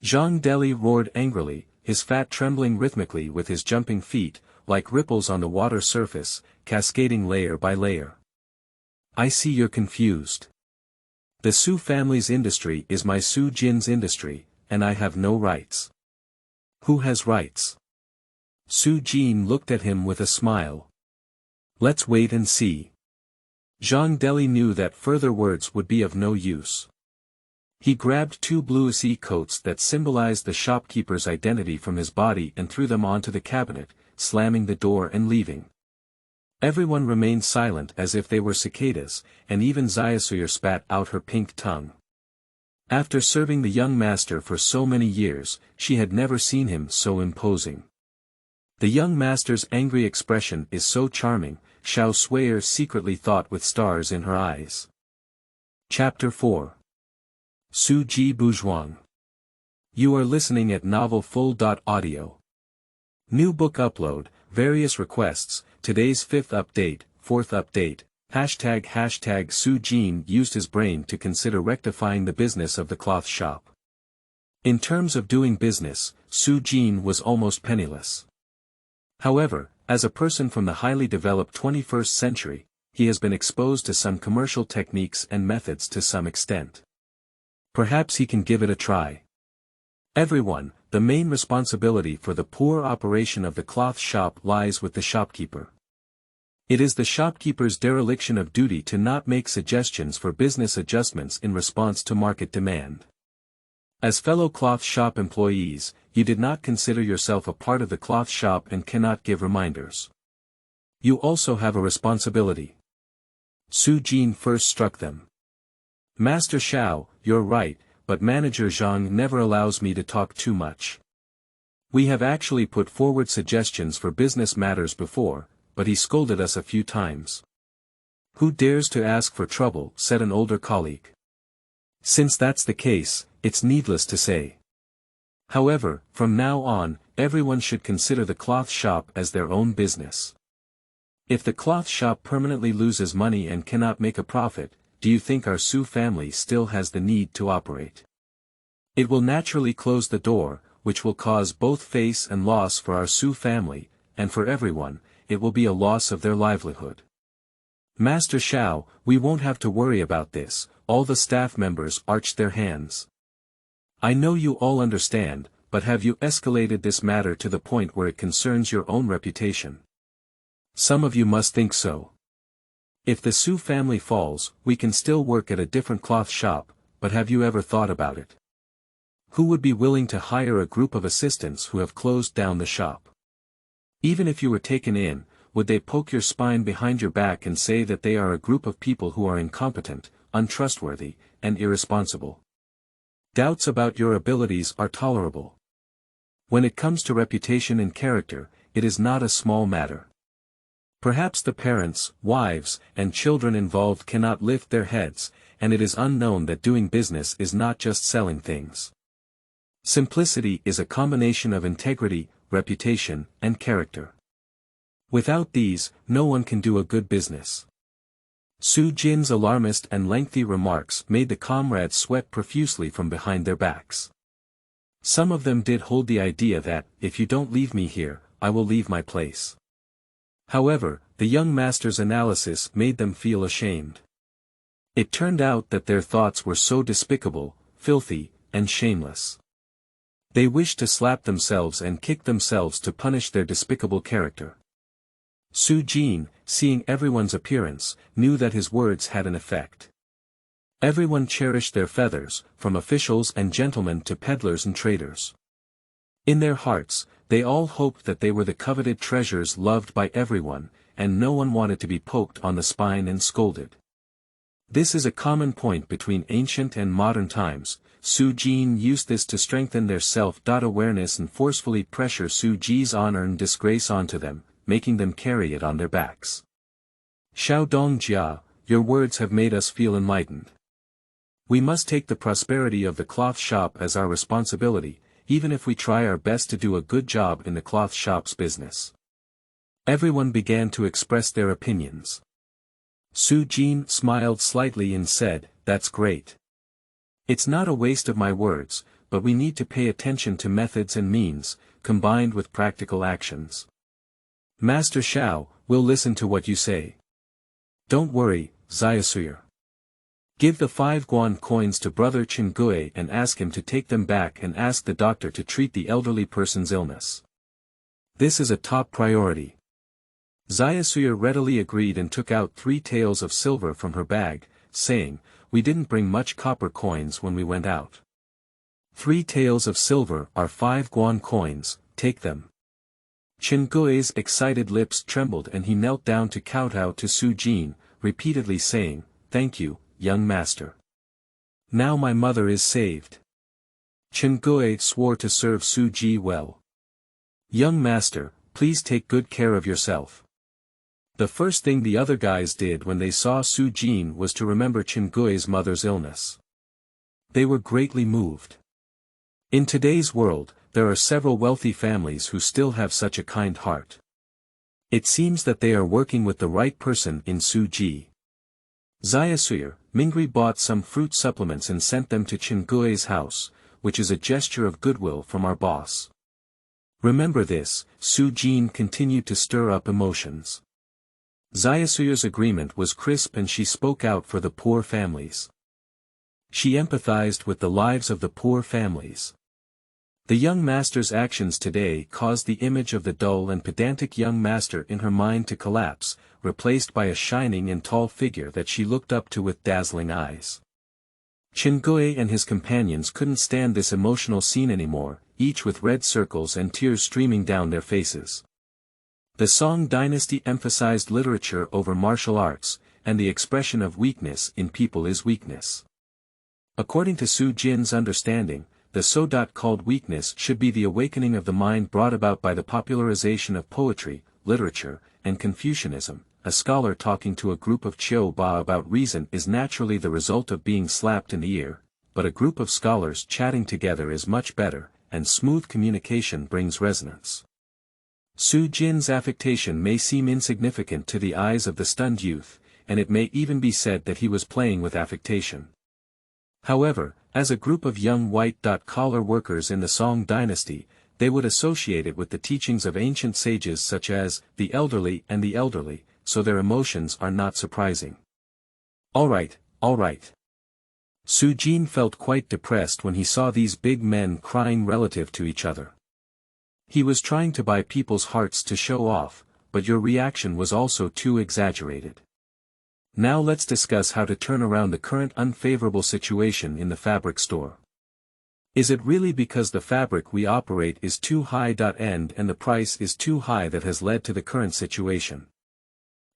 Zhang Deli roared angrily, his fat trembling rhythmically with his jumping feet, like ripples on the water surface, cascading layer by layer. I see you're confused. The Su family's industry is my Su Jin's industry, and I have no rights. Who has rights? Su Jin looked at him with a smile. Let's wait and see. Zhang Deli knew that further words would be of no use. He grabbed 2 bluish coats that symbolized the shopkeeper's identity from his body and threw them onto the cabinet, slamming the door and leaving. Everyone remained silent as if they were cicadas, and even Xiaosuyer spat out her pink tongue. After serving the young master for so many years, she had never seen him so imposing. The young master's angry expression is so charming, Xiaosuyer secretly thought with stars in her eyes. Chapter 4. Ji Buzhuang. You are listening at novelfull.audio. New book upload, various requests, today's 5th update, 4th update, ### Su Jin used his brain to consider rectifying the business of the cloth shop. In terms of doing business, Su Jin was almost penniless. However, as a person from the highly developed 21st century, he has been exposed to some commercial techniques and methods to some extent. Perhaps he can give it a try. Everyone, the main responsibility for the poor operation of the cloth shop lies with the shopkeeper. It is the shopkeeper's dereliction of duty to not make suggestions for business adjustments in response to market demand. As fellow cloth shop employees, you did not consider yourself a part of the cloth shop and cannot give reminders. You also have a responsibility. Su Jin first struck them. Master Xiao, you're right, but Manager Zhang never allows me to talk too much. We have actually put forward suggestions for business matters before, but he scolded us a few times. Who dares to ask for trouble, said an older colleague. Since that's the case, it's needless to say. However, from now on, everyone should consider the cloth shop as their own business. If the cloth shop permanently loses money and cannot make a profit, do you think our Su family still has the need to operate? It will naturally close the door, which will cause both face and loss for our Su family, and for everyone, it will be a loss of their livelihood. Master Xiao, we won't have to worry about this, all the staff members arched their hands. I know you all understand, but have you escalated this matter to the point where it concerns your own reputation? Some of you must think so. If the Su family falls, we can still work at a different cloth shop, but have you ever thought about it? Who would be willing to hire a group of assistants who have closed down the shop? Even if you were taken in, would they poke your spine behind your back and say that they are a group of people who are incompetent, untrustworthy, and irresponsible? Doubts about your abilities are tolerable. When it comes to reputation and character, it is not a small matter. Perhaps the parents, wives, and children involved cannot lift their heads, and it is unknown that doing business is not just selling things. Simplicity is a combination of integrity, reputation, and character. Without these, no one can do a good business. Su Jin's alarmist and lengthy remarks made the comrades sweat profusely from behind their backs. Some of them did hold the idea that, if you don't leave me here, I will leave my place. However, the young master's analysis made them feel ashamed. It turned out that their thoughts were so despicable, filthy, and shameless. They wished to slap themselves and kick themselves to punish their despicable character. Su Jin, seeing everyone's appearance, knew that his words had an effect. Everyone cherished their feathers, from officials and gentlemen to peddlers and traders. In their hearts, they all hoped that they were the coveted treasures loved by everyone, and no one wanted to be poked on the spine and scolded. This is a common point between ancient and modern times. Su Jin used this to strengthen their self-awareness and forcefully pressure Su Ji's honor and disgrace onto them, making them carry it on their backs. Xiao Dong Jia, your words have made us feel enlightened. We must take the prosperity of the cloth shop as our responsibility, even if we try our best to do a good job in the cloth shop's business. Everyone began to express their opinions. Su Jin smiled slightly and said, "That's great. It's not a waste of my words, but we need to pay attention to methods and means, combined with practical actions. Master Xiao, we'll listen to what you say. Don't worry, Zayasuyer. Give the 5 guan coins to Brother Qingui and ask him to take them back and ask the doctor to treat the elderly person's illness. This is a top priority." Zayasuyer readily agreed and took out 3 taels of silver from her bag, saying, "We didn't bring much copper coins when we went out. 3 taels of silver are 5 guan coins, take them." Qingui's excited lips trembled and he knelt down to kowtow to Su Jin, repeatedly saying, "Thank you, young master. Now my mother is saved." Qingui swore to serve Su Ji well. "Young master, please take good care of yourself." The first thing the other guys did when they saw Su Jin was to remember Qingui's mother's illness. They were greatly moved. In today's world, there are several wealthy families who still have such a kind heart. It seems that they are working with the right person in Su Ji. Zayasuyer, Mingri bought some fruit supplements and sent them to Qingui's house, which is a gesture of goodwill from our boss. Remember this, Su Jin continued to stir up emotions. Zayasuyer's agreement was crisp and she spoke out for the poor families. She empathized with the lives of the poor families. The young master's actions today caused the image of the dull and pedantic young master in her mind to collapse, replaced by a shining and tall figure that she looked up to with dazzling eyes. Qingui and his companions couldn't stand this emotional scene anymore, each with red circles and tears streaming down their faces. The Song dynasty emphasized literature over martial arts, and the expression of weakness in people is weakness. According to Su Jin's understanding, the Sodat called weakness should be the awakening of the mind brought about by the popularization of poetry, literature, and Confucianism. A scholar talking to a group of Chiu Ba about reason is naturally the result of being slapped in the ear, but a group of scholars chatting together is much better, and smooth communication brings resonance. Su Jin's affectation may seem insignificant to the eyes of the stunned youth, and it may even be said that he was playing with affectation. However, as a group of young white-collar workers in the Song dynasty, they would associate it with the teachings of ancient sages such as, the elderly and the elderly, so their emotions are not surprising. All right. Su Jin felt quite depressed when he saw these big men crying relative to each other. He was trying to buy people's hearts to show off, but your reaction was also too exaggerated. Now let's discuss how to turn around the current unfavorable situation in the fabric store. Is it really because the fabric we operate is too high and the price is too high that has led to the current situation?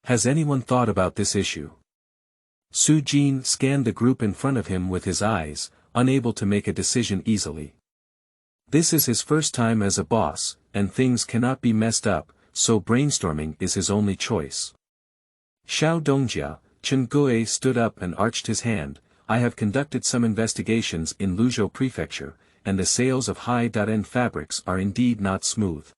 Has anyone thought about this issue? Su Jin scanned the group in front of him with his eyes, unable to make a decision easily. This is his first time as a boss, and things cannot be messed up, so brainstorming is his only choice. Xiao Dongjia, Chen Gui stood up and arched his hand. I have conducted some investigations in Luzhou Prefecture, and the sales of high-end fabrics are indeed not smooth.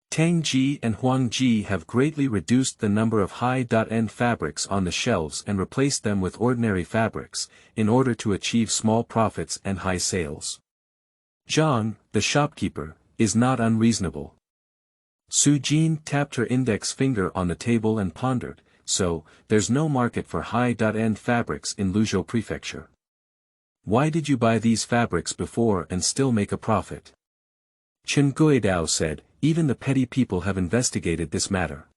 Tang Ji and Huang Ji have greatly reduced the number of high-end fabrics on the shelves and replaced them with ordinary fabrics, in order to achieve small profits and high sales. Zhang, the shopkeeper, is not unreasonable. Su Jin tapped her index finger on the table and pondered, so, there's no market for high-end fabrics in Luzhou Prefecture. Why did you buy these fabrics before and still make a profit? Chen Guidao said, even the petty people have investigated this matter.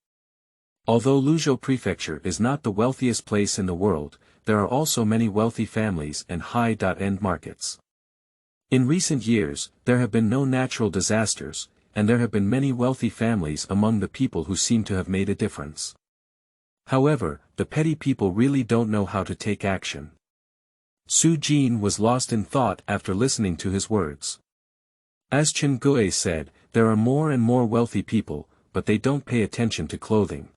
Although Luzhou Prefecture is not the wealthiest place in the world, there are also many wealthy families and high-end markets. In recent years, there have been no natural disasters, and there have been many wealthy families among the people who seem to have made a difference. However, the petty people really don't know how to take action. Su Jin was lost in thought after listening to his words. As Chen Gui said, there are more and more wealthy people, but they don't pay attention to clothing.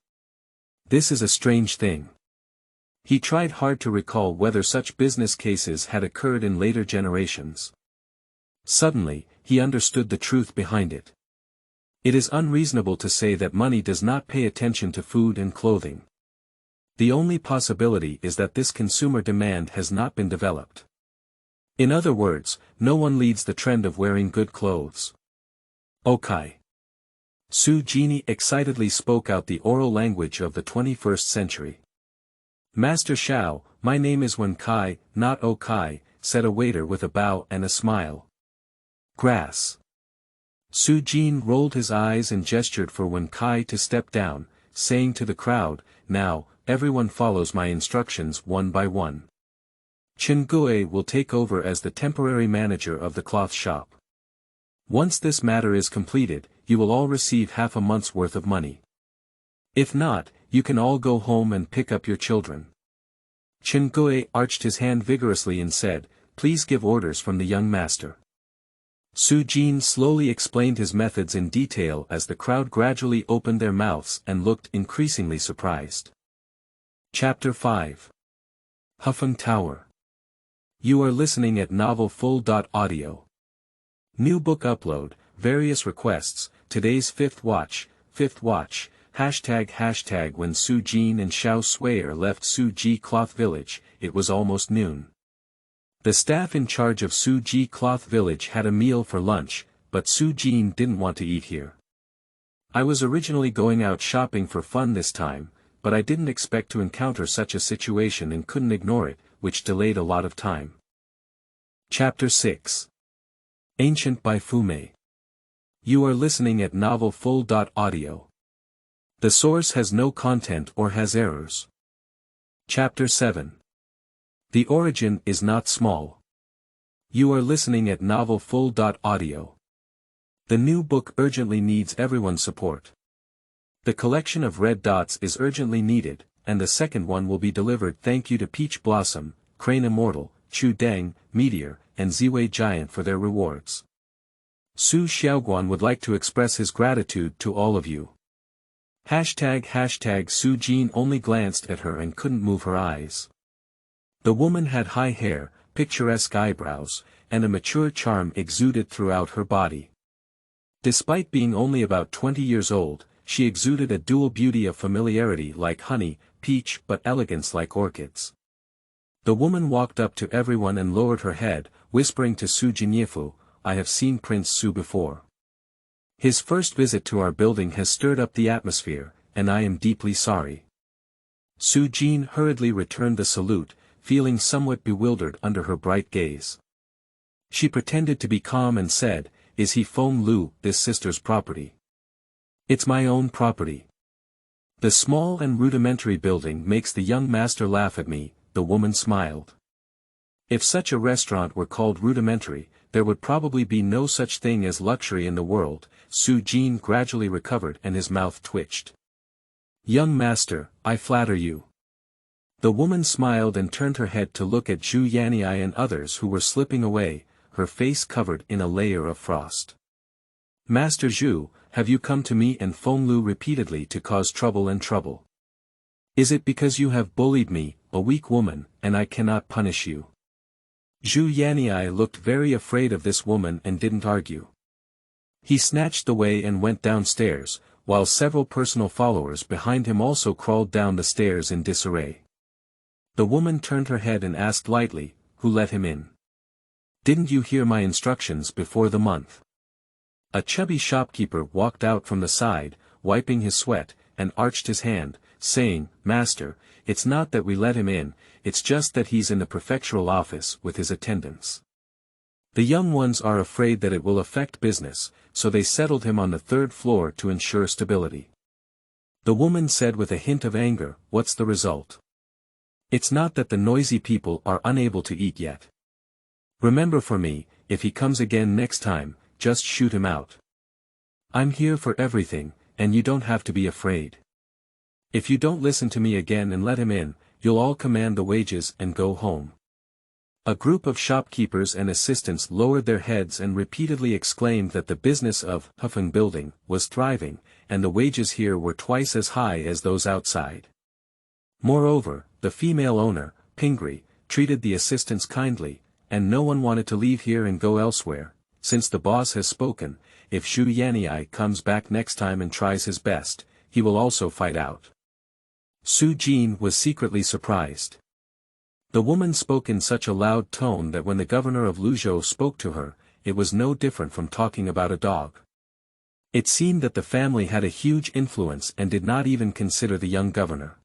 This is a strange thing. He tried hard to recall whether such business cases had occurred in later generations. Suddenly, he understood the truth behind it. It is unreasonable to say that money does not pay attention to food and clothing. The only possibility is that this consumer demand has not been developed. In other words, no one leads the trend of wearing good clothes. Okay. Su Jinyi excitedly spoke out the oral language of the 21st century. Master Xiao, my name is Wen Kai, not Okai, said a waiter with a bow and a smile. Grass. Su Jin rolled his eyes and gestured for Wen Kai to step down, saying to the crowd, now, everyone follows my instructions one by one. Chen Gui will take over as the temporary manager of the cloth shop. Once this matter is completed, you will all receive half a month's worth of money. If not, you can all go home and pick up your children. Chen Gui arched his hand vigorously and said, please give orders from the young master. Su Jin slowly explained his methods in detail as the crowd gradually opened their mouths and looked increasingly surprised. Chapter 5. Hefeng Tower. You are listening at novelfull.audio. New book upload, various requests, today's fifth watch, hashtag when Su Jin and Xiao Suier left Su Ji Cloth Village, it was almost noon. The staff in charge of Su Ji Cloth Village had a meal for lunch, but Su Jin didn't want to eat here. I was originally going out shopping for fun this time, but I didn't expect to encounter such a situation and couldn't ignore it, which delayed a lot of time. Chapter 6. Ancient by Fumei. You are listening at novelfull.audio. The source has no content or has errors. Chapter 7. The origin is not small. You are listening at novelfull.audio. The new book urgently needs everyone's support. The collection of red dots is urgently needed, and the second one will be delivered thank you to Peach Blossom, Crane Immortal, Chu Deng, Meteor, and Ziwei Giant for their rewards. Su Xiaoguan would like to express his gratitude to all of you. Hashtag Su Jin only glanced at her and couldn't move her eyes. The woman had high hair, picturesque eyebrows, and a mature charm exuded throughout her body. Despite being only about 20 years old, she exuded a dual beauty of familiarity like honey, peach but elegance like orchids. The woman walked up to everyone and lowered her head, whispering to Su Jinyifu, I have seen Prince Su before. His first visit to our building has stirred up the atmosphere, and I am deeply sorry. Su Jin hurriedly returned the salute, feeling somewhat bewildered under her bright gaze. She pretended to be calm and said, is he Feng Lu, this sister's property? It's my own property. The small and rudimentary building makes the young master laugh at me, the woman smiled. If such a restaurant were called rudimentary, there would probably be no such thing as luxury in the world. Su Jin gradually recovered and his mouth twitched. Young master, I flatter you. The woman smiled and turned her head to look at Zhu Yanniai and others who were slipping away, her face covered in a layer of frost. "Master Zhu, have you come to me and Fenglu repeatedly to cause trouble and trouble? Is it because you have bullied me, a weak woman, and I cannot punish you?" Zhu Yanyi looked very afraid of this woman and didn't argue. He snatched the way and went downstairs, while several personal followers behind him also crawled down the stairs in disarray. The woman turned her head and asked lightly, "Who let him in? Didn't you hear my instructions before the month?" A chubby shopkeeper walked out from the side, wiping his sweat, and arched his hand, saying, "Master, it's not that we let him in, it's just that he's in the prefectural office with his attendants. The young ones are afraid that it will affect business, so they settled him on the third floor to ensure stability." The woman said with a hint of anger, "What's the result? It's not that the noisy people are unable to eat yet. Remember for me, if he comes again next time, just shoot him out. I'm here for everything, and you don't have to be afraid. If you don't listen to me again and let him in, you'll all command the wages and go home." A group of shopkeepers and assistants lowered their heads and repeatedly exclaimed that the business of Hefeng building was thriving, and the wages here were twice as high as those outside. Moreover, the female owner, Pingri, treated the assistants kindly, and no one wanted to leave here and go elsewhere. "Since the boss has spoken, if Zhu Yanyi comes back next time and tries his best, he will also fight out." Su Jin was secretly surprised. The woman spoke in such a loud tone that when the governor of Luzhou spoke to her, it was no different from talking about a dog. It seemed that the family had a huge influence and did not even consider the young governor.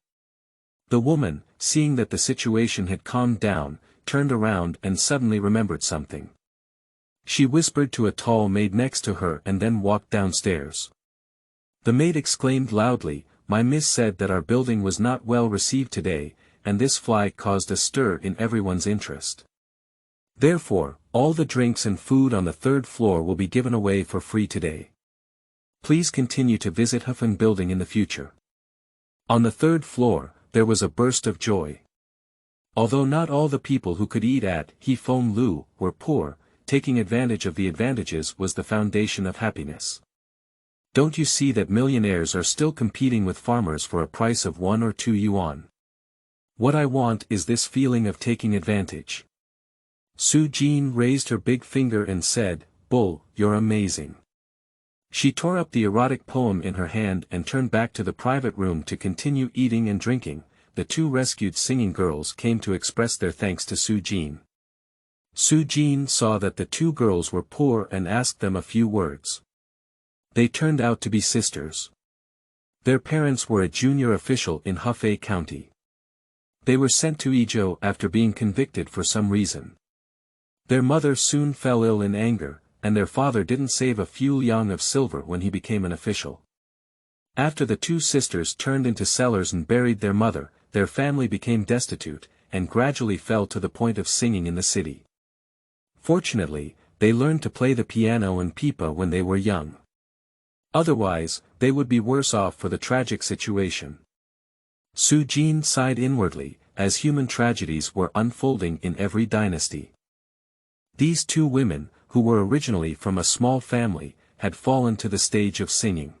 The woman, seeing that the situation had calmed down, turned around and suddenly remembered something. She whispered to a tall maid next to her and then walked downstairs. The maid exclaimed loudly, "My miss said that our building was not well received today, and this fly caused a stir in everyone's interest. Therefore, all the drinks and food on the third floor will be given away for free today. Please continue to visit Hefeng building in the future." On the third floor, there was a burst of joy. Although not all the people who could eat at Hefeng Lu were poor, taking advantage of the advantages was the foundation of happiness. Don't you see that millionaires are still competing with farmers for a price of 1 or 2 yuan? What I want is this feeling of taking advantage. Su Jin raised her big finger and said, "Bull, you're amazing." She tore up the erotic poem in her hand and turned back to the private room to continue eating and drinking. The two rescued singing girls came to express their thanks to Su Jin. Su Jin saw that the two girls were poor and asked them a few words. They turned out to be sisters. Their parents were a junior official in Hefei County. They were sent to Ezhou after being convicted for some reason. Their mother soon fell ill in anger, and their father didn't save a few yuan of silver when he became an official. After the two sisters turned into sellers and buried their mother, their family became destitute, and gradually fell to the point of singing in the city. Fortunately, they learned to play the piano and pipa when they were young. Otherwise, they would be worse off for the tragic situation. Su Jin sighed inwardly, as human tragedies were unfolding in every dynasty. These two women, who were originally from a small family, had fallen to the stage of singing.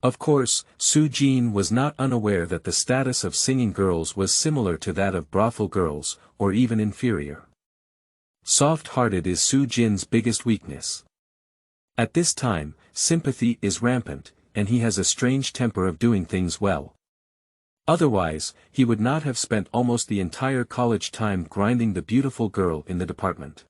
Of course, Su Jin was not unaware that the status of singing girls was similar to that of brothel girls, or even inferior. Soft-hearted is Su Jin's biggest weakness. At this time, sympathy is rampant, and he has a strange temper of doing things well. Otherwise, he would not have spent almost the entire college time grinding the beautiful girl in the department.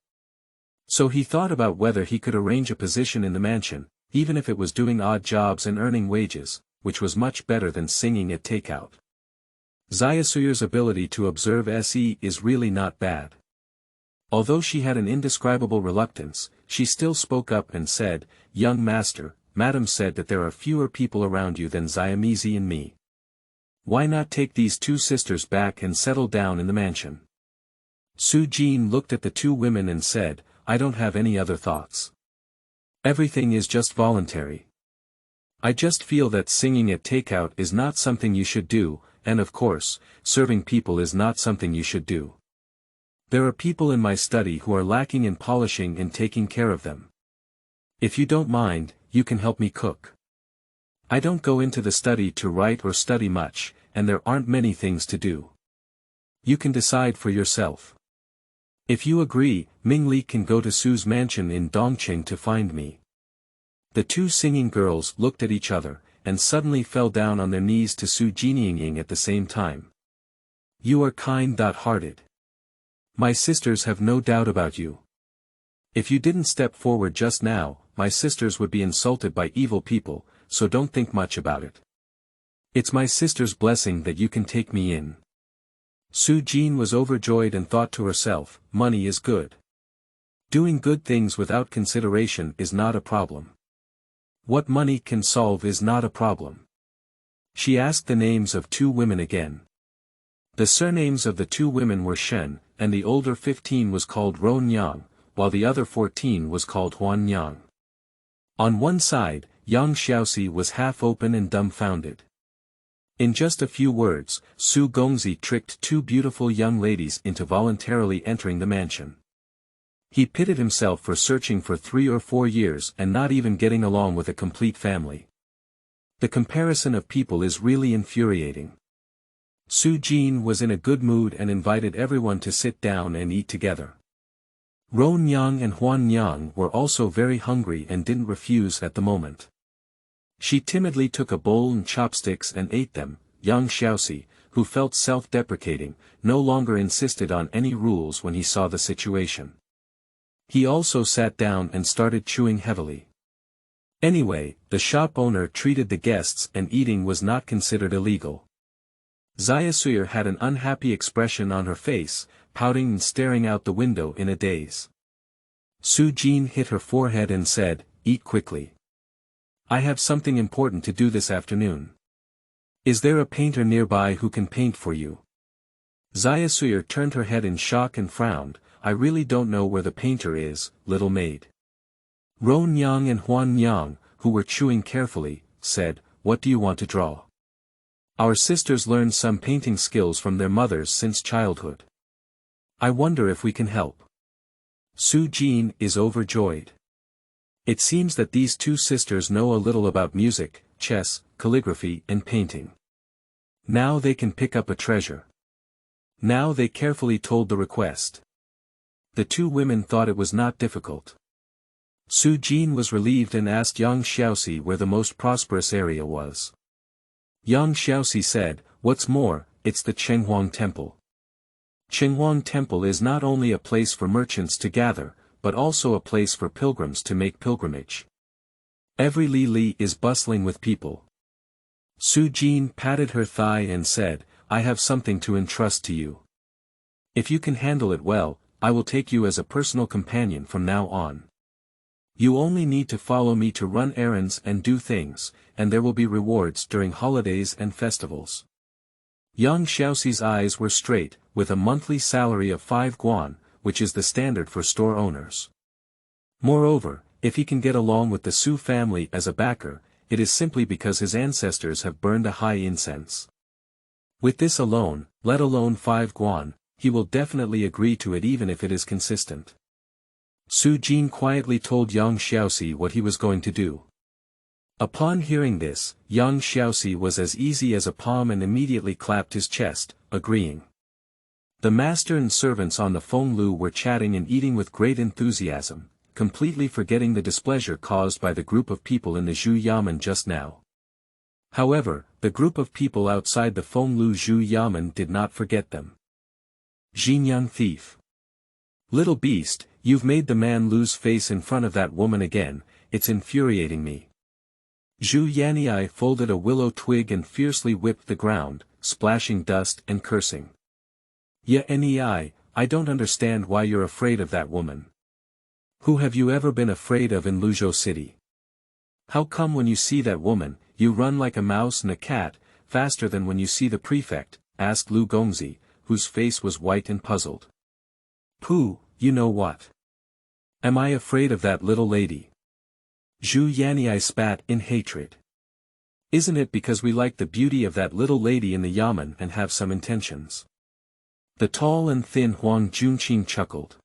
So he thought about whether he could arrange a position in the mansion, even if it was doing odd jobs and earning wages, which was much better than singing at takeout. Xiaosuyer's ability to observe Se is really not bad. Although she had an indescribable reluctance, she still spoke up and said, "Young master, Madam said that there are fewer people around you than Xiaomizi and me. Why not take these two sisters back and settle down in the mansion?" Su Jin looked at the two women and said, "I don't have any other thoughts. Everything is just voluntary. I just feel that singing at takeout is not something you should do, and of course, serving people is not something you should do. There are people in my study who are lacking in polishing and taking care of them. If you don't mind, you can help me cook. I don't go into the study to write or study much, and there aren't many things to do. You can decide for yourself. If you agree, Ming Li can go to Su's mansion in Dongqing to find me. The two singing girls looked at each other, and suddenly fell down on their knees to Su Jinyi at the same time. You are kind-hearted. My sisters have no doubt about you. If you didn't step forward just now, my sisters would be insulted by evil people, so don't think much about it. It's my sister's blessing that you can take me in. Su Jin was overjoyed and thought to herself, money is good. Doing good things without consideration is not a problem. What money can solve is not a problem. She asked the names of two women again. The surnames of the two women were Shen, and the older 15 was called Ron Yang, while the other 14 was called Huan Yang. On one side, Yang Xiaoxi was half open and dumbfounded. In just a few words, Su Gongzi tricked two beautiful young ladies into voluntarily entering the mansion. He pitted himself for searching for 3 or 4 years and not even getting along with a complete family. The comparison of people is really infuriating. Su Jin was in a good mood and invited everyone to sit down and eat together. Ron Yang and Huan Yang were also very hungry and didn't refuse at the moment. She timidly took a bowl and chopsticks and ate them. Yang Xiaoxi, who felt self-deprecating, no longer insisted on any rules when he saw the situation. He also sat down and started chewing heavily. Anyway, the shop owner treated the guests and eating was not considered illegal. Xiaosuyer had an unhappy expression on her face, pouting and staring out the window in a daze. Su Jin hit her forehead and said, "Eat quickly. I have something important to do this afternoon. Is there a painter nearby who can paint for you?" Xiaosuyer turned her head in shock and frowned. "I really don't know where the painter is, little maid." Ron Yang and Huan Yang, who were chewing carefully, said, "What do you want to draw?" "Our sisters learned some painting skills from their mothers since childhood. I wonder if we can help." Su Jin is overjoyed. It seems that these two sisters know a little about music, chess, calligraphy and painting. Now they can pick up a treasure. Now they carefully told the request. The two women thought it was not difficult. Su Jin was relieved and asked Yang Xiaoxi where the most prosperous area was. Yang Xiaoxi said, "What's more, it's the Chenghuang Temple. Chenghuang Temple is not only a place for merchants to gather, but also a place for pilgrims to make pilgrimage. Every li is bustling with people." Su Jin patted her thigh and said, "I have something to entrust to you. If you can handle it well, I will take you as a personal companion from now on. You only need to follow me to run errands and do things, and there will be rewards during holidays and festivals." Yang Xiaoxi's eyes were straight, with a monthly salary of 5 guan, which is the standard for store owners. Moreover, if he can get along with the Su family as a backer, it is simply because his ancestors have burned a high incense. With this alone, let alone 5 guan, he will definitely agree to it even if it is consistent. Su Jin quietly told Yang Xiaoxi what he was going to do. Upon hearing this, Yang Xiaoxi was as easy as a palm and immediately clapped his chest, agreeing. The master and servants on the Fenglu were chatting and eating with great enthusiasm, completely forgetting the displeasure caused by the group of people in the Zhu Yamen just now. However, the group of people outside the Fenglu Zhu Yamen did not forget them. "Xinjiang thief. Little beast, you've made the man lose face in front of that woman again, it's infuriating me." Zhu Yanyi folded a willow twig and fiercely whipped the ground, splashing dust and cursing. "Yanyi, I don't understand why you're afraid of that woman. Who have you ever been afraid of in Luzhou City? How come when you see that woman, you run like a mouse and a cat, faster than when you see the prefect?" asked Lu Gongzi, whose face was white and puzzled. "Pooh, you know what? Am I afraid of that little lady?" Zhu Yanyi spat in hatred. "Isn't it because we like the beauty of that little lady in the Yamen and have some intentions? The tall and thin Huang Junqing chuckled.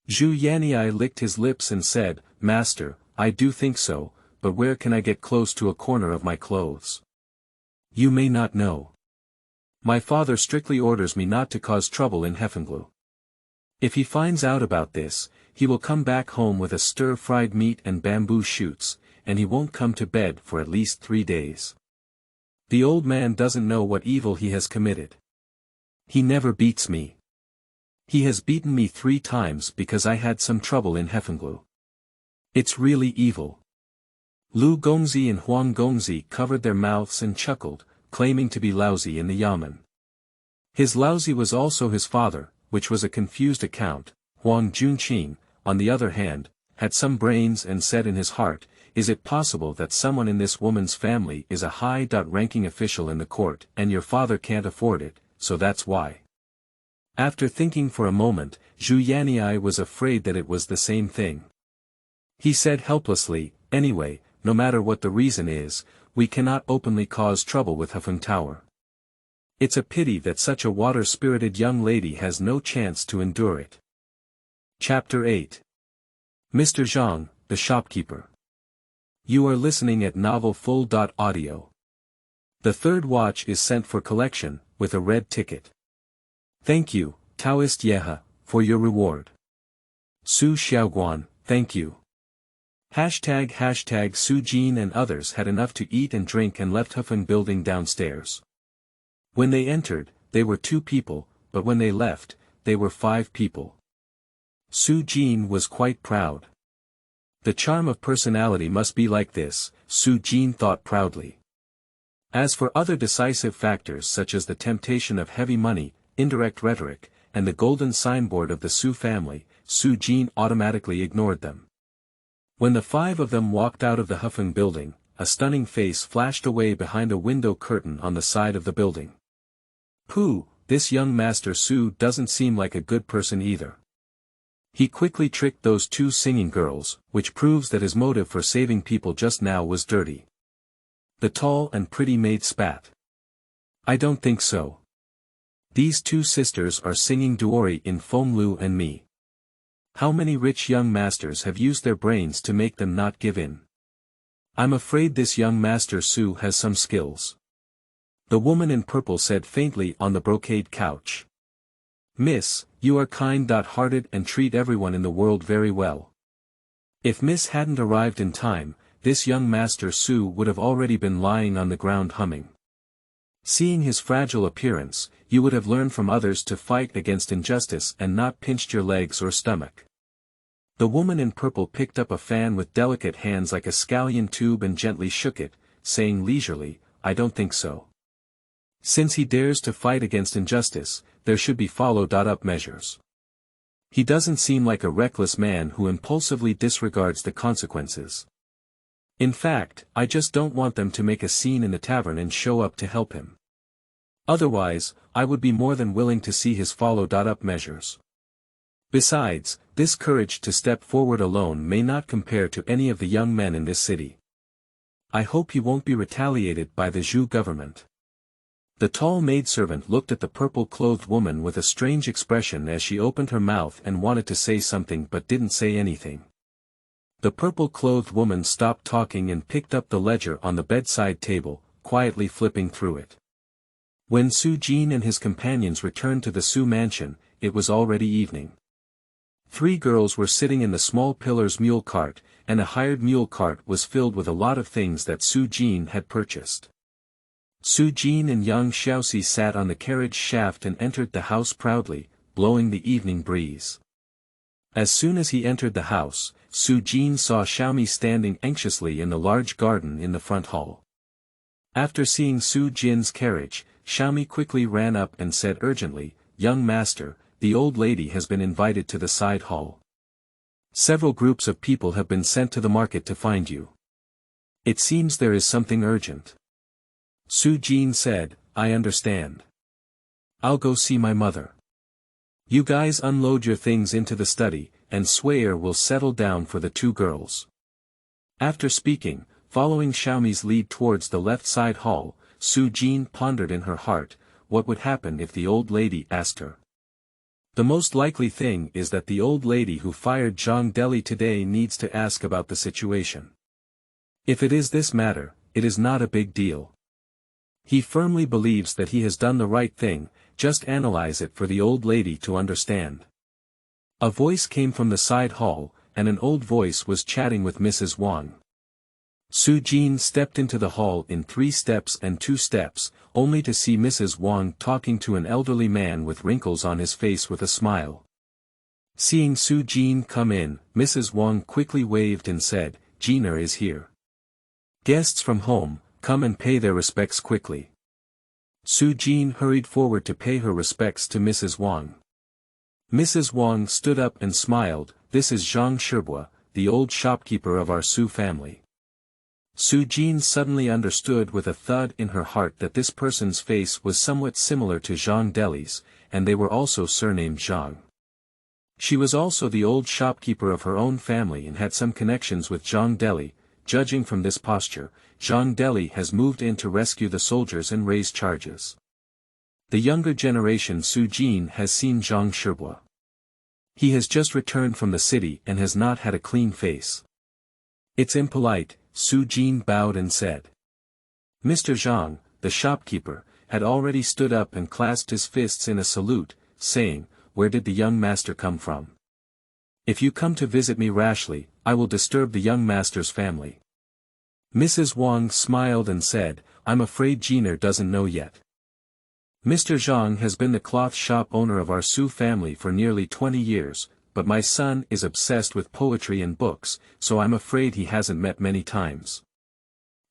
Zhu Yanyi licked his lips and said, Master, I do think so, but where can I get close to a corner of my clothes? You may not know. My father strictly orders me not to cause trouble in Hefeng. If he finds out about this, he will come back home with a stir-fried meat and bamboo shoots, and he won't come to bed for at least 3 days. The old man doesn't know what evil he has committed. He never beats me. He has beaten me 3 times because I had some trouble in Hefeng. It's really evil. Lu Gongzi and Huang Gongzi covered their mouths and chuckled, claiming to be lousy in the yamen. His lousy was also his father, which was a confused account. Huang Junqing, on the other hand, had some brains and said in his heart, is it possible that someone in this woman's family is a high-ranking official in the court and your father can't afford it, so that's why. After thinking for a moment, Zhu Yanyi was afraid that it was the same thing. He said helplessly, anyway, no matter what the reason is, we cannot openly cause trouble with Hefeng Tower. It's a pity that such a water-spirited young lady has no chance to endure it. Chapter 8. Mr. Zhang, the shopkeeper. You are listening at novelfull.audio. The third watch is sent for collection, with a red ticket. Thank you, Taoist Yeha, for your reward. Su Xiaoguan, thank you. Hashtag Su Jin and others had enough to eat and drink and left Hefeng building downstairs. When they entered, they were 2 people, but when they left, they were 5 people. Su Jin was quite proud. The charm of personality must be like this, Su Jin thought proudly. As for other decisive factors such as the temptation of heavy money, indirect rhetoric, and the golden signboard of the Su family, Su Jin automatically ignored them. When the 5 of them walked out of the Hefeng building, a stunning face flashed away behind a window curtain on the side of the building. Pooh, this young Master Su doesn't seem like a good person either. He quickly tricked those 2 singing girls, which proves that his motive for saving people just now was dirty. The tall and pretty maid spat. I don't think so. These 2 sisters are singing duori in Fumei and me. How many rich young masters have used their brains to make them not give in? I'm afraid this young Master Su has some skills. The woman in purple said faintly on the brocade couch. Miss, you are kind-hearted and treat everyone in the world very well. If Miss hadn't arrived in time, this young Master Su would have already been lying on the ground humming. Seeing his fragile appearance, you would have learned from others to fight against injustice and not pinched your legs or stomach. The woman in purple picked up a fan with delicate hands like a scallion tube and gently shook it, saying leisurely, I don't think so. Since he dares to fight against injustice, there should be followed-up measures. He doesn't seem like a reckless man who impulsively disregards the consequences. In fact, I just don't want them to make a scene in the tavern and show up to help him. Otherwise, I would be more than willing to see his followed-up measures. Besides, this courage to step forward alone may not compare to any of the young men in this city. I hope he won't be retaliated by the Zhu government. The tall maidservant looked at the purple-clothed woman with a strange expression as she opened her mouth and wanted to say something but didn't say anything. The purple-clothed woman stopped talking and picked up the ledger on the bedside table, quietly flipping through it. When Su Jin and his companions returned to the Su mansion, it was already evening. 3 girls were sitting in the small pillar's mule cart, and a hired mule cart was filled with a lot of things that Su Jin had purchased. Su Jin and young Xiaoxi sat on the carriage shaft and entered the house proudly, blowing the evening breeze. As soon as he entered the house, Su Jin saw Xiaomi standing anxiously in the large garden in the front hall. After seeing Su Jin's carriage, Xiaomi quickly ran up and said urgently, Young master, the old lady has been invited to the side hall. Several groups of people have been sent to the market to find you. It seems there is something urgent. Su Jin said, I understand. I'll go see my mother. You guys unload your things into the study, and Swayer will settle down for the 2 girls. After speaking, following Xiaomi's lead towards the left side hall, Su Jin pondered in her heart, what would happen if the old lady asked her. The most likely thing is that the old lady who fired Zhang Deli today needs to ask about the situation. If it is this matter, it is not a big deal. He firmly believes that he has done the right thing, just analyze it for the old lady to understand. A voice came from the side hall, and an old voice was chatting with Mrs. Wang. Su Jin stepped into the hall in 3 steps and 2 steps, only to see Mrs. Wang talking to an elderly man with wrinkles on his face with a smile. Seeing Su Jin come in, Mrs. Wang quickly waved and said, "Jinyi is here. Guests from home, come and pay their respects quickly." Su Jin hurried forward to pay her respects to Mrs. Wang. Mrs. Wang stood up and smiled, "This is Zhang Shibuzhuang, the old shopkeeper of our Su family." Su Jin suddenly understood with a thud in her heart that this person's face was somewhat similar to Zhang Deli's, and they were also surnamed Zhang. She was also the old shopkeeper of her own family and had some connections with Zhang Deli. Judging from this posture, Zhang Deli has moved in to rescue the soldiers and raise charges. The younger generation Su Jin has seen Zhang Shibuzhuang. He has just returned from the city and has not had a clean face. "It's impolite," Su Jin bowed and said. Mr. Zhang, the shopkeeper, had already stood up and clasped his fists in a salute, saying, "Where did the young master come from? If you come to visit me rashly, I will disturb the young master's family." Mrs. Wang smiled and said, "I'm afraid Jinyi doesn't know yet. Mr. Zhang has been the cloth shop owner of our Su family for nearly 20 years, but my son is obsessed with poetry and books, so I'm afraid he hasn't met many times."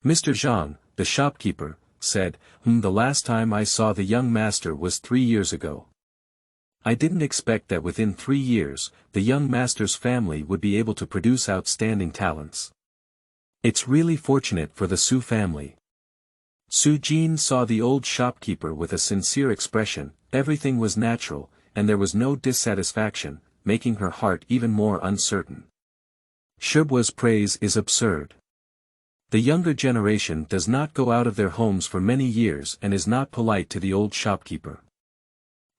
Mr. Zhang, the shopkeeper, said, The last time I saw the young master was 3 years ago. I didn't expect that within 3 years, the young master's family would be able to produce outstanding talents. It's really fortunate for the Su family." Su Jin saw the old shopkeeper with a sincere expression, everything was natural, and there was no dissatisfaction, making her heart even more uncertain. Shibuzhuang's praise is absurd. The younger generation does not go out of their homes for many years and is not polite to the old shopkeeper.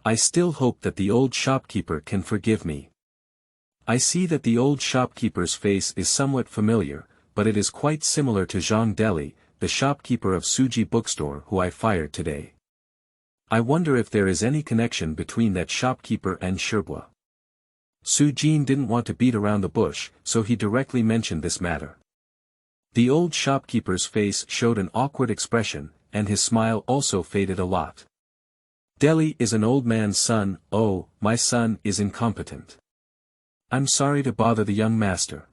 I still hope that the old shopkeeper can forgive me. I see that the old shopkeeper's face is somewhat familiar, but it is quite similar to Zhang Deli, the shopkeeper of Suji bookstore who I fired today. I wonder if there is any connection between that shopkeeper and Shibuzhuang. Su Jin didn't want to beat around the bush, so he directly mentioned this matter. The old shopkeeper's face showed an awkward expression, and his smile also faded a lot. "Deli is an old man's son. Oh, my son is incompetent. I'm sorry to bother the young master."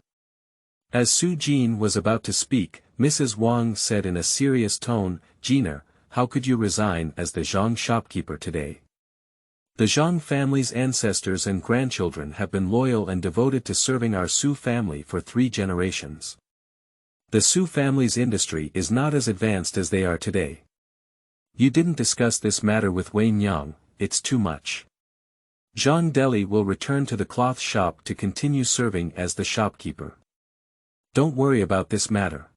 As Su Jin was about to speak, Mrs. Wang said in a serious tone, "Jinyi, how could you resign as the Zhang shopkeeper today? The Zhang family's ancestors and grandchildren have been loyal and devoted to serving our Su family for 3 generations. The Su family's industry is not as advanced as they are today. You didn't discuss this matter with Wayne Yang, it's too much. Zhang Deli will return to the cloth shop to continue serving as the shopkeeper. Don't worry about this matter."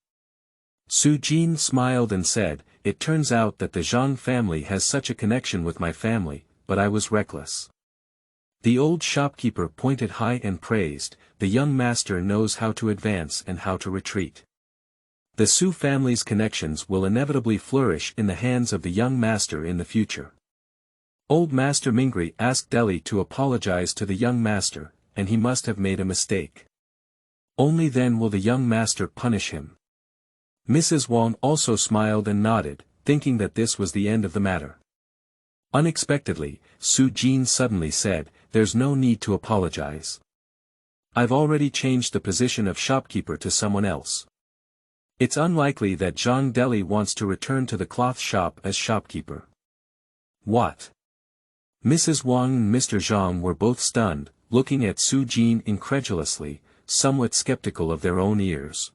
Su Jin smiled and said, "It turns out that the Zhang family has such a connection with my family, but I was reckless." The old shopkeeper pointed high and praised, "The young master knows how to advance and how to retreat. The Su family's connections will inevitably flourish in the hands of the young master in the future." Old Master Mingri asked Deli to apologize to the young master, and he must have made a mistake. Only then will the young master punish him. Mrs. Wang also smiled and nodded, thinking that this was the end of the matter. Unexpectedly, Su Jin suddenly said, "There's no need to apologize. I've already changed the position of shopkeeper to someone else. It's unlikely that Zhang Deli wants to return to the cloth shop as shopkeeper." "What?" Mrs. Wang and Mr. Zhang were both stunned, looking at Su Jin incredulously, somewhat skeptical of their own ears.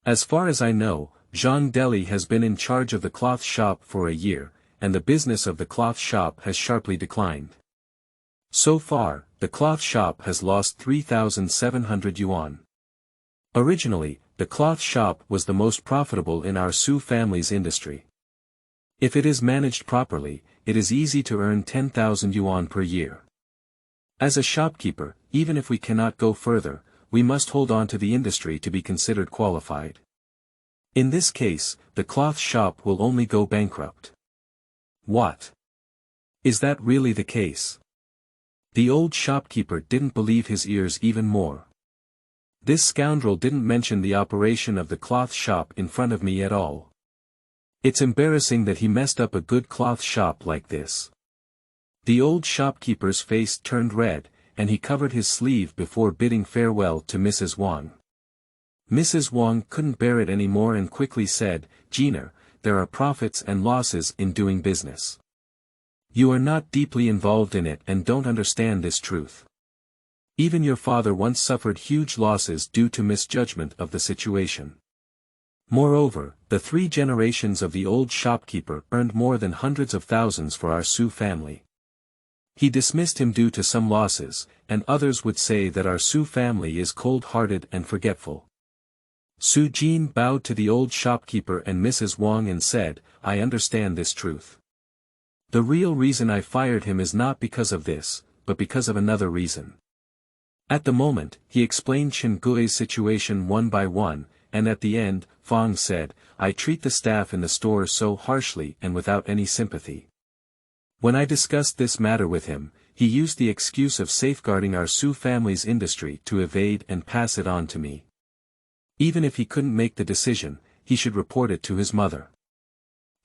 "As far as I know, Zhang Deli has been in charge of the cloth shop for a year, and the business of the cloth shop has sharply declined. So far, the cloth shop has lost 3,700 yuan. Originally, the cloth shop was the most profitable in our Su family's industry. If it is managed properly, it is easy to earn 10,000 yuan per year. As a shopkeeper, even if we cannot go further, we must hold on to the industry to be considered qualified. In this case, the cloth shop will only go bankrupt. What? Is that really the case? The old shopkeeper didn't believe his ears even more. This scoundrel didn't mention the operation of the cloth shop in front of me at all. It's embarrassing that he messed up a good cloth shop like this. The old shopkeeper's face turned red, and he covered his sleeve before bidding farewell to Mrs. Wang. Mrs. Wang couldn't bear it anymore and quickly said, "Jinyi, there are profits and losses in doing business. You are not deeply involved in it and don't understand this truth. Even your father once suffered huge losses due to misjudgment of the situation. Moreover, the 3 generations of the old shopkeeper earned more than hundreds of thousands for our Su family. He dismissed him due to some losses, and others would say that our Su family is cold-hearted and forgetful." Su Jin bowed to the old shopkeeper and Mrs. Wang and said, "I understand this truth. The real reason I fired him is not because of this, but because of another reason." At the moment, he explained Chen Gui's situation one by one, and at the end, Fang said, "I treat the staff in the store so harshly and without any sympathy. When I discussed this matter with him, he used the excuse of safeguarding our Su family's industry to evade and pass it on to me. Even if he couldn't make the decision, he should report it to his mother.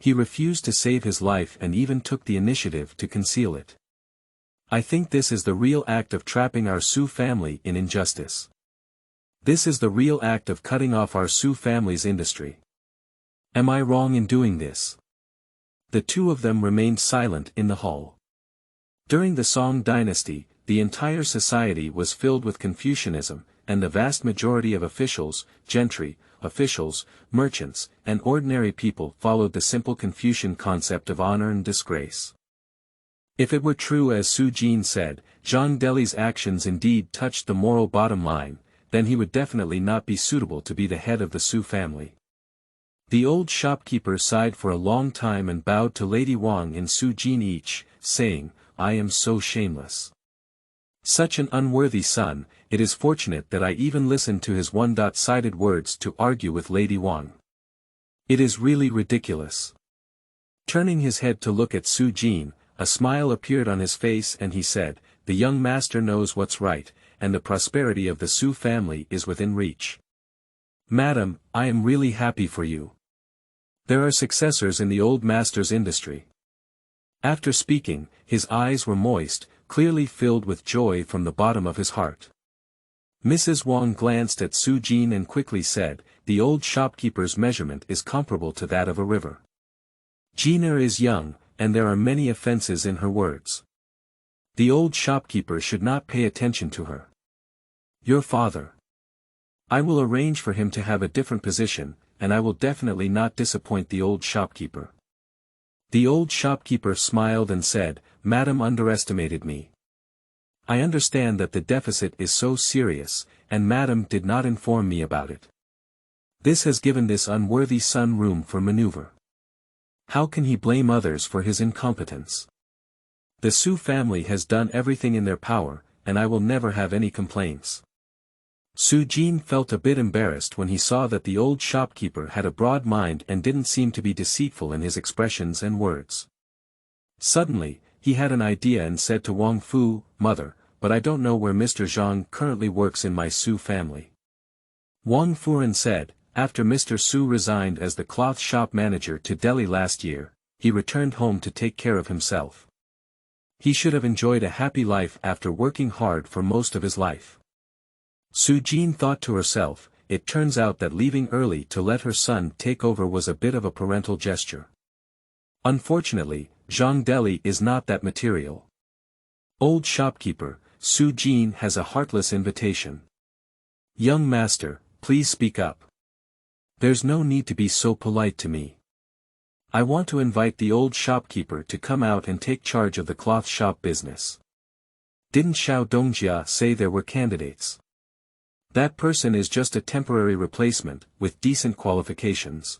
He refused to save his life and even took the initiative to conceal it. I think this is the real act of trapping our Su family in injustice. This is the real act of cutting off our Su family's industry. Am I wrong in doing this?" The two of them remained silent in the hall. During the Song dynasty, the entire society was filled with Confucianism, and the vast majority of officials, gentry, officials, merchants, and ordinary people followed the simple Confucian concept of honor and disgrace. If it were true as Su Jin said, Zhang Deli's actions indeed touched the moral bottom line, then he would definitely not be suitable to be the head of the Su family. The old shopkeeper sighed for a long time and bowed to Lady Wang and Su Jin each, saying, "I am so shameless. Such an unworthy son, it is fortunate that I even listened to his one-sided words to argue with Lady Wang. It is really ridiculous." Turning his head to look at Su Jin, a smile appeared on his face and he said, "The young master knows what's right, and the prosperity of the Su family is within reach. Madam, I am really happy for you. There are successors in the old master's industry." After speaking, his eyes were moist, clearly filled with joy from the bottom of his heart. Mrs. Wang glanced at Su Jin and quickly said, "The old shopkeeper's measurement is comparable to that of a river. Jinyi is young, and there are many offenses in her words. The old shopkeeper should not pay attention to her. Your father. I will arrange for him to have a different position, and I will definitely not disappoint the old shopkeeper." The old shopkeeper smiled and said, "Madam underestimated me. I understand that the deficit is so serious, and Madam did not inform me about it. This has given this unworthy son room for maneuver. How can he blame others for his incompetence? The Su family has done everything in their power, and I will never have any complaints." Su Jin felt a bit embarrassed when he saw that the old shopkeeper had a broad mind and didn't seem to be deceitful in his expressions and words. Suddenly, he had an idea and said to Wang Fu, "Mother, but I don't know where Mr. Zhang currently works in my Su family." Wang Furen said, "After Mr. Su resigned as the cloth shop manager to Delhi last year, he returned home to take care of himself. He should have enjoyed a happy life after working hard for most of his life." Su Jin thought to herself, it turns out that leaving early to let her son take over was a bit of a parental gesture. Unfortunately, Zhang Deli is not that material. Old shopkeeper, Su Jin has a heartless invitation. "Young master, please speak up. There's no need to be so polite to me. I want to invite the old shopkeeper to come out and take charge of the cloth shop business. Didn't Xiao Dongjia say there were candidates? That person is just a temporary replacement, with decent qualifications.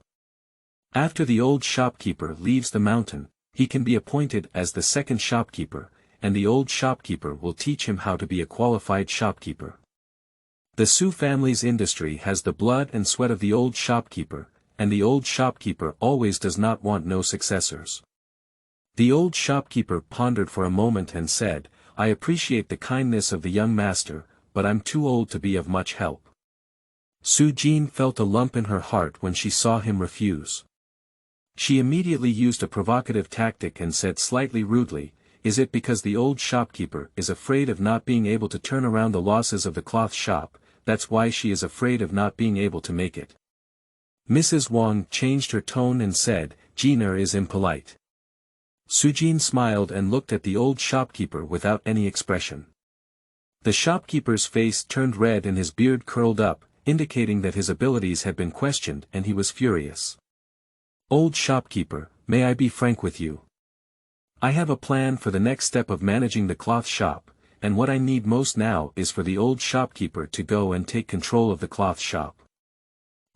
After the old shopkeeper leaves the mountain, he can be appointed as the second shopkeeper, and the old shopkeeper will teach him how to be a qualified shopkeeper. The Su family's industry has the blood and sweat of the old shopkeeper, and the old shopkeeper always does not want no successors. The old shopkeeper pondered for a moment and said, I appreciate the kindness of the young master, but I'm too old to be of much help. Su Jin felt a lump in her heart when she saw him refuse. She immediately used a provocative tactic and said slightly rudely, Is it because the old shopkeeper is afraid of not being able to turn around the losses of the cloth shop, that's why she is afraid of not being able to make it? Mrs. Wang changed her tone and said, Jiner is impolite. Su Jin smiled and looked at the old shopkeeper without any expression. The shopkeeper's face turned red and his beard curled up, indicating that his abilities had been questioned, and he was furious. Old shopkeeper, may I be frank with you? I have a plan for the next step of managing the cloth shop, and what I need most now is for the old shopkeeper to go and take control of the cloth shop.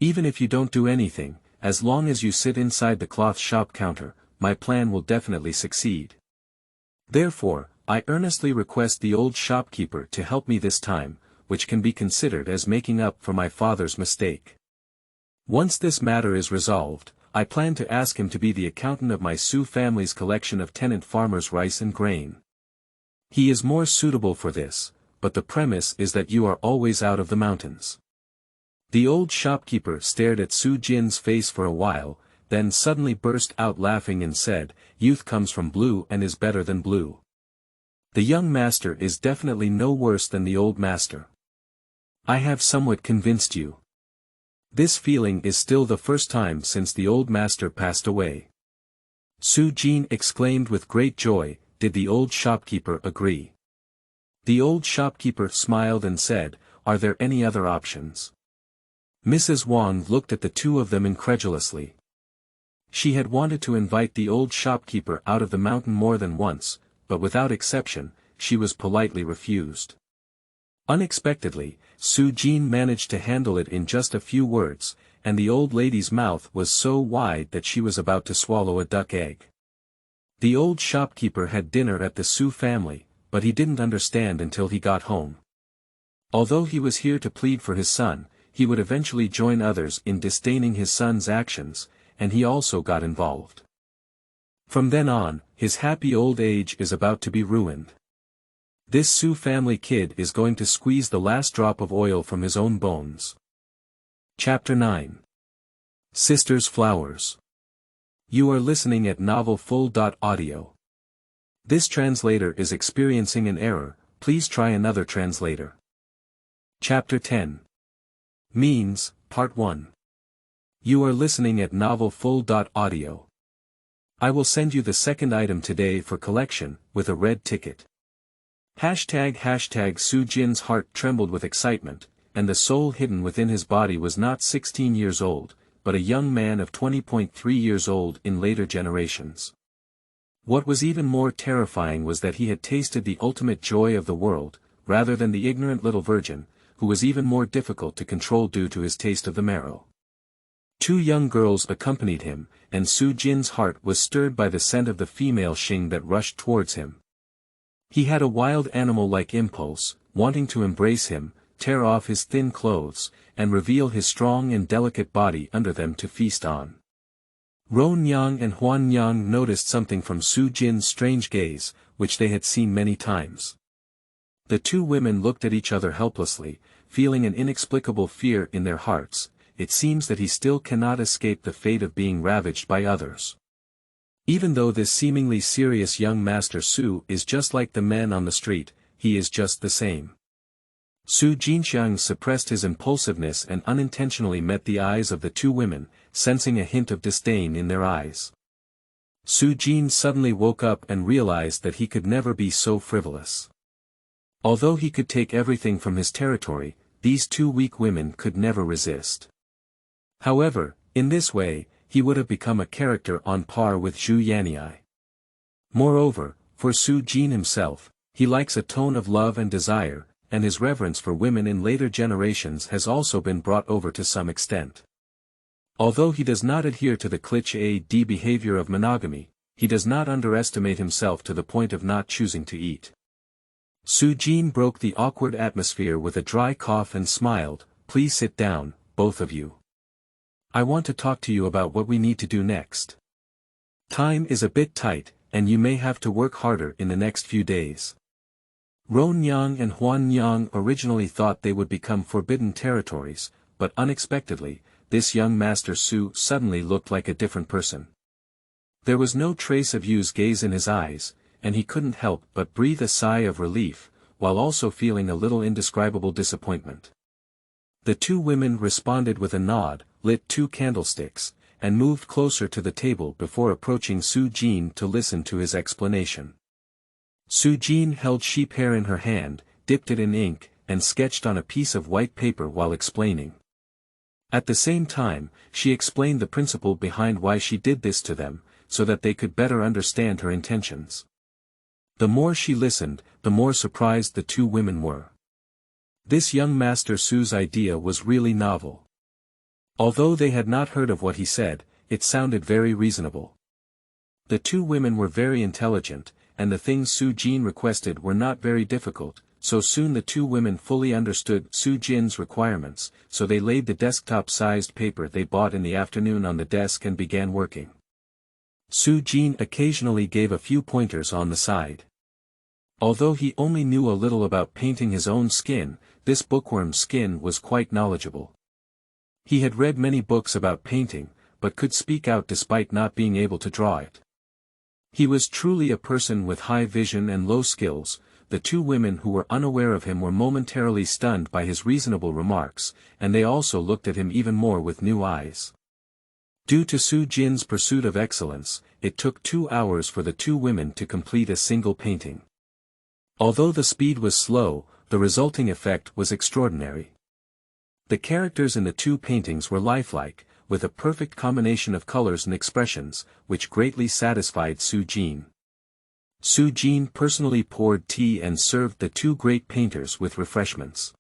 Even if you don't do anything, as long as you sit inside the cloth shop counter, my plan will definitely succeed. Therefore, I earnestly request the old shopkeeper to help me this time, which can be considered as making up for my father's mistake. Once this matter is resolved, I plan to ask him to be the accountant of my Su family's collection of tenant farmers' rice and grain. He is more suitable for this, but the premise is that you are always out of the mountains. The old shopkeeper stared at Su Jin's face for a while, then suddenly burst out laughing and said, Youth comes from blue and is better than blue. The young master is definitely no worse than the old master. I have somewhat convinced you. This feeling is still the first time since the old master passed away. Su Jin exclaimed with great joy, Did the old shopkeeper agree? The old shopkeeper smiled and said, Are there any other options? Mrs. Wang looked at the two of them incredulously. She had wanted to invite the old shopkeeper out of the mountain more than once, but without exception, she was politely refused. Unexpectedly, Su Jin managed to handle it in just a few words, and the old lady's mouth was so wide that she was about to swallow a duck egg. The old shopkeeper had dinner at the Su family, but he didn't understand until he got home. Although he was here to plead for his son, he would eventually join others in disdaining his son's actions, and he also got involved. From then on, his happy old age is about to be ruined. This Su family kid is going to squeeze the last drop of oil from his own bones. Chapter 9. Sister's Flowers. You are listening at novelfull.audio. This translator is experiencing an error, please try another translator. Chapter 10. Means, Part 1. You are listening at novelfull.audio. I will send you the second item today for collection, with a red ticket. Hashtag Su Jin's heart trembled with excitement, and the soul hidden within his body was not 16 years old, but a young man of 20.3 years old in later generations. What was even more terrifying was that he had tasted the ultimate joy of the world, rather than the ignorant little virgin, who was even more difficult to control due to his taste of the marrow. Two young girls accompanied him, and Su Jin's heart was stirred by the scent of the female Xing that rushed towards him. He had a wild animal-like impulse, wanting to embrace him, tear off his thin clothes, and reveal his strong and delicate body under them to feast on. Ron Yang and Huan Yang noticed something from Su Jin's strange gaze, which they had seen many times. The two women looked at each other helplessly, feeling an inexplicable fear in their hearts. It seems that he still cannot escape the fate of being ravaged by others. Even though this seemingly serious young Master Su is just like the men on the street, he is just the same. Su Jinxiang suppressed his impulsiveness and unintentionally met the eyes of the two women, sensing a hint of disdain in their eyes. Su Jin suddenly woke up and realized that he could never be so frivolous. Although he could take everything from his territory, these two weak women could never resist. However, in this way, he would have become a character on par with Zhu Yanyi. Moreover, for Su Jin himself, he likes a tone of love and desire, and his reverence for women in later generations has also been brought over to some extent. Although he does not adhere to the cliché behavior of monogamy, he does not underestimate himself to the point of not choosing to eat. Su Jin broke the awkward atmosphere with a dry cough and smiled, "Please sit down, both of you. I want to talk to you about what we need to do next. Time is a bit tight, and you may have to work harder in the next few days." Ron Yang and Huan Yang originally thought they would become forbidden territories, but unexpectedly, this young Master Su suddenly looked like a different person. There was no trace of Yu's gaze in his eyes, and he couldn't help but breathe a sigh of relief, while also feeling a little indescribable disappointment. The two women responded with a nod, lit 2 candlesticks, and moved closer to the table before approaching Su Jin to listen to his explanation. Su Jin held sheep hair in her hand, dipped it in ink, and sketched on a piece of white paper while explaining. At the same time, she explained the principle behind why she did this to them, so that they could better understand her intentions. The more she listened, the more surprised the two women were. This young Master Su's idea was really novel. Although they had not heard of what he said, it sounded very reasonable. The two women were very intelligent, and the things Su Jin requested were not very difficult, so soon the two women fully understood Su Jin's requirements, so they laid the desktop-sized paper they bought in the afternoon on the desk and began working. Su Jin occasionally gave a few pointers on the side. Although he only knew a little about painting his own skin, this bookworm's skin was quite knowledgeable. He had read many books about painting, but could speak out despite not being able to draw it. He was truly a person with high vision and low skills. The two women who were unaware of him were momentarily stunned by his reasonable remarks, and they also looked at him even more with new eyes. Due to Su Jin's pursuit of excellence, it took 2 hours for the two women to complete a single painting. Although the speed was slow, the resulting effect was extraordinary. The characters in the two paintings were lifelike, with a perfect combination of colors and expressions, which greatly satisfied Su Jin. Su Jin personally poured tea and served the two great painters with refreshments.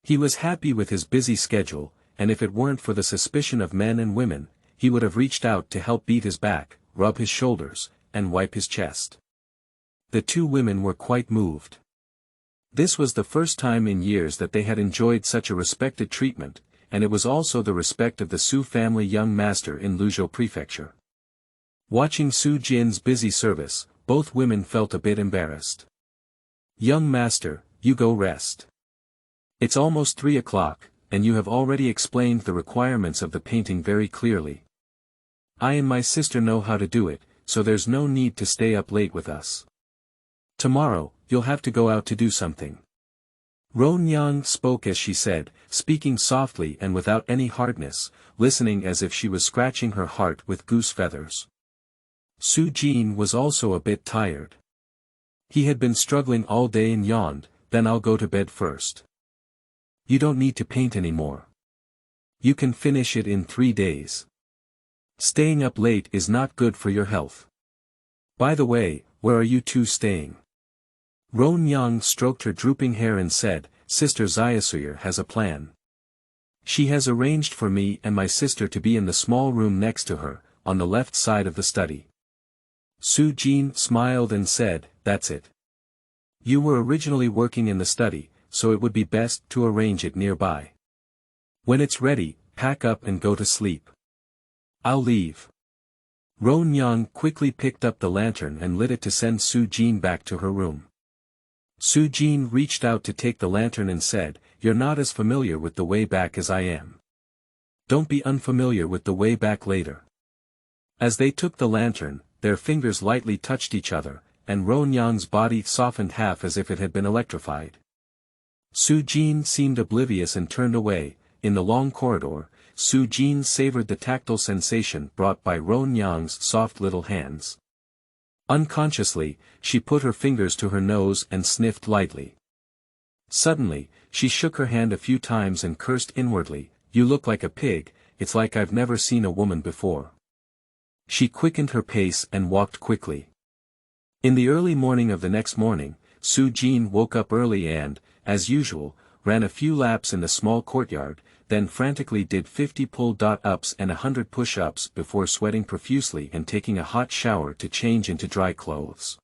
He was happy with his busy schedule, and if it weren't for the suspicion of men and women, he would have reached out to help beat his back, rub his shoulders, and wipe his chest. The two women were quite moved. This was the first time in years that they had enjoyed such a respected treatment, and it was also the respect of the Su family young master in Luzhou Prefecture. Watching Su Jin's busy service, both women felt a bit embarrassed. "Young master, you go rest. It's almost 3 o'clock, and you have already explained the requirements of the painting very clearly. I and my sister know how to do it, so there's no need to stay up late with us. Tomorrow, you'll have to go out to do something." Ron Yang spoke as she said, speaking softly and without any hardness, listening as if she was scratching her heart with goose feathers. Su Jin was also a bit tired. He had been struggling all day and yawned, "Then I'll go to bed first." "You don't need to paint anymore. You can finish it in 3 days. Staying up late is not good for your health. By the way, where are you two staying?" Ron Yang stroked her drooping hair and said, "Sister Xiasuyer has a plan. She has arranged for me and my sister to be in the small room next to her, on the left side of the study." Su Jin smiled and said, "That's it. You were originally working in the study, so it would be best to arrange it nearby. When it's ready, pack up and go to sleep. I'll leave." Ron Yang quickly picked up the lantern and lit it to send Su Jin back to her room. Su Jin reached out to take the lantern and said, "You're not as familiar with the way back as I am. Don't be unfamiliar with the way back later." As they took the lantern, their fingers lightly touched each other, and Ron Yang's body softened half as if it had been electrified. Su Jin seemed oblivious and turned away. In the long corridor, Su Jin savored the tactile sensation brought by Ron Yang's soft little hands. Unconsciously, she put her fingers to her nose and sniffed lightly. Suddenly, she shook her hand a few times and cursed inwardly, "You look like a pig, it's like I've never seen a woman before." She quickened her pace and walked quickly. In the early morning of the next morning, Su Jin woke up early and, as usual, ran a few laps in the small courtyard, then frantically did 50 pull-ups and 100 push-ups before sweating profusely and taking a hot shower to change into dry clothes.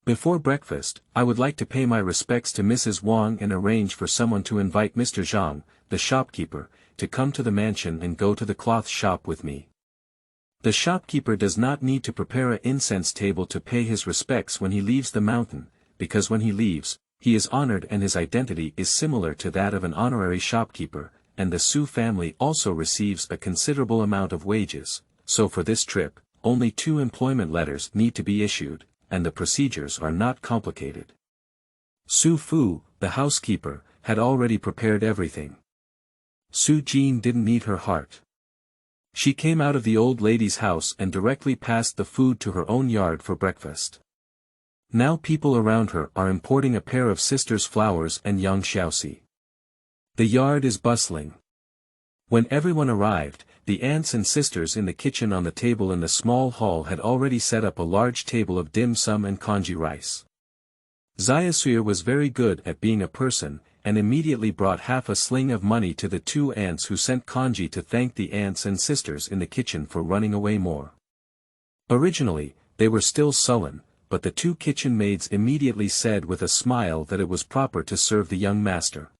Before breakfast, I would like to pay my respects to Mrs. Wang and arrange for someone to invite Mr. Zhang, the shopkeeper, to come to the mansion and go to the cloth shop with me. The shopkeeper does not need to prepare an incense table to pay his respects when he leaves the mountain, because when he leaves, he is honored and his identity is similar to that of an honorary shopkeeper, and the Su family also receives a considerable amount of wages, so for this trip, only 2 employment letters need to be issued, and the procedures are not complicated. Su Fu, the housekeeper, had already prepared everything. Su Jin didn't need her heart. She came out of the old lady's house and directly passed the food to her own yard for breakfast. Now people around her are importing a pair of sisters' flowers and young xiaoxi. The yard is bustling. When everyone arrived, the aunts and sisters in the kitchen on the table in the small hall had already set up a large table of dim sum and congee rice. Xiaoxi was very good at being a person, and immediately brought half a sling of money to the 2 aunts who sent congee to thank the aunts and sisters in the kitchen for running away more. Originally, they were still sullen, but the 2 kitchen maids immediately said with a smile that it was proper to serve the young master.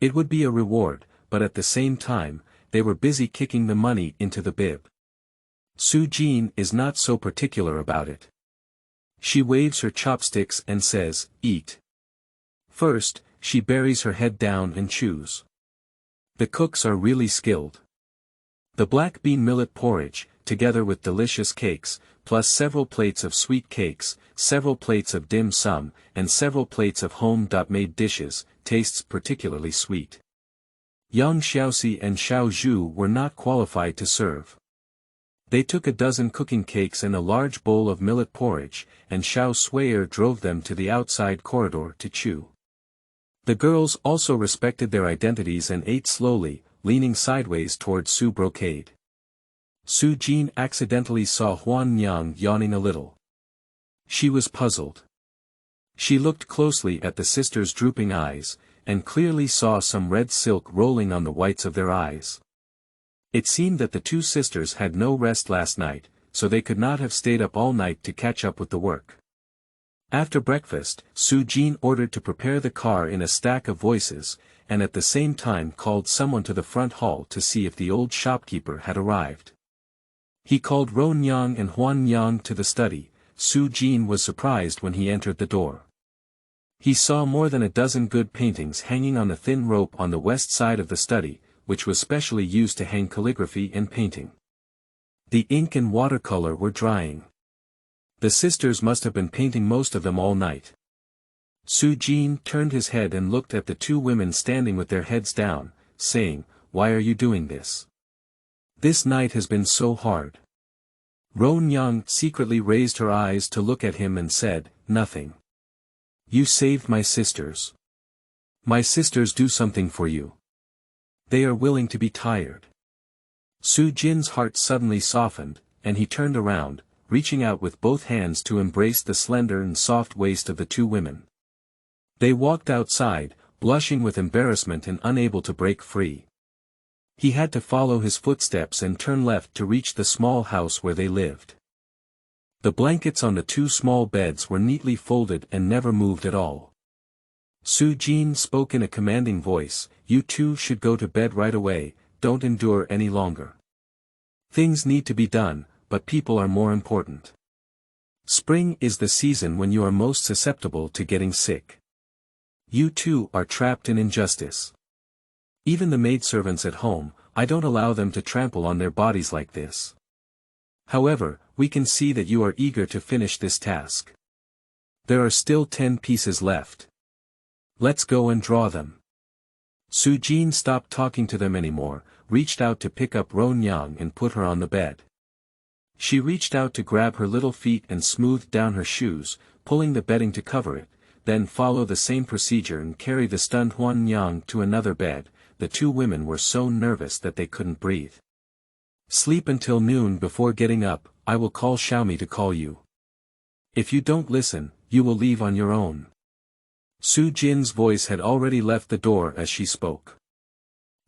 It would be a reward, but at the same time, they were busy kicking the money into the bib. Su Jin is not so particular about it. She waves her chopsticks and says, "Eat." First, she buries her head down and chews. The cooks are really skilled. The black bean millet porridge, together with delicious cakes, plus several plates of sweet cakes, several plates of dim sum, and several plates of home-made dishes, tastes particularly sweet. Yang Xiaoxi and Xiao Zhu were not qualified to serve. They took a dozen cooking cakes and a large bowl of millet porridge, and Xiao Shui'er drove them to the outside corridor to chew. The girls also respected their identities and ate slowly, leaning sideways toward Su brocade. Su Jin accidentally saw Huan Yang yawning a little. She was puzzled. She looked closely at the sisters' drooping eyes, and clearly saw some red silk rolling on the whites of their eyes. It seemed that the 2 sisters had no rest last night, so they could not have stayed up all night to catch up with the work. After breakfast, Su Jin ordered to prepare the car in a stack of voices, and at the same time called someone to the front hall to see if the old shopkeeper had arrived. He called Ron Yang and Huan Yang to the study. Su Jin was surprised when he entered the door. He saw more than a dozen good paintings hanging on the thin rope on the west side of the study, which was specially used to hang calligraphy and painting. The ink and watercolor were drying. The sisters must have been painting most of them all night. Su Jin turned his head and looked at the 2 women standing with their heads down, saying, "Why are you doing this? This night has been so hard." Ron Yang secretly raised her eyes to look at him and said, "Nothing. You saved my sisters. My sisters do something for you. They are willing to be tired." Su Jin's heart suddenly softened, and he turned around, reaching out with both hands to embrace the slender and soft waist of the 2 women. They walked outside, blushing with embarrassment and unable to break free. He had to follow his footsteps and turn left to reach the small house where they lived. The blankets on the 2 small beds were neatly folded and never moved at all. Su Jin spoke in a commanding voice, "You 2 should go to bed right away, don't endure any longer. Things need to be done, but people are more important. Spring is the season when you are most susceptible to getting sick. You 2 are trapped in injustice. Even the maidservants at home, I don't allow them to trample on their bodies like this. However, we can see that you are eager to finish this task. There are still 10 pieces left. Let's go and draw them." Su Jin stopped talking to them anymore, reached out to pick up Ron Yang and put her on the bed. She reached out to grab her little feet and smoothed down her shoes, pulling the bedding to cover it, then follow the same procedure and carry the stunned Huan Yang to another bed. The 2 women were so nervous that they couldn't breathe. "Sleep until noon before getting up, I will call Xiaomi to call you. If you don't listen, you will leave on your own." Su Jin's voice had already left the door as she spoke.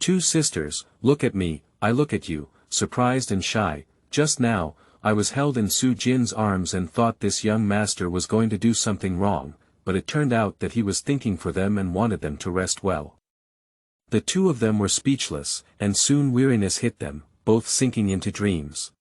Two sisters, look at me, I look at you, surprised and shy. Just now, I was held in Su Jin's arms and thought this young master was going to do something wrong, but it turned out that he was thinking for them and wanted them to rest well. The two of them were speechless, and soon weariness hit them, both sinking into dreams.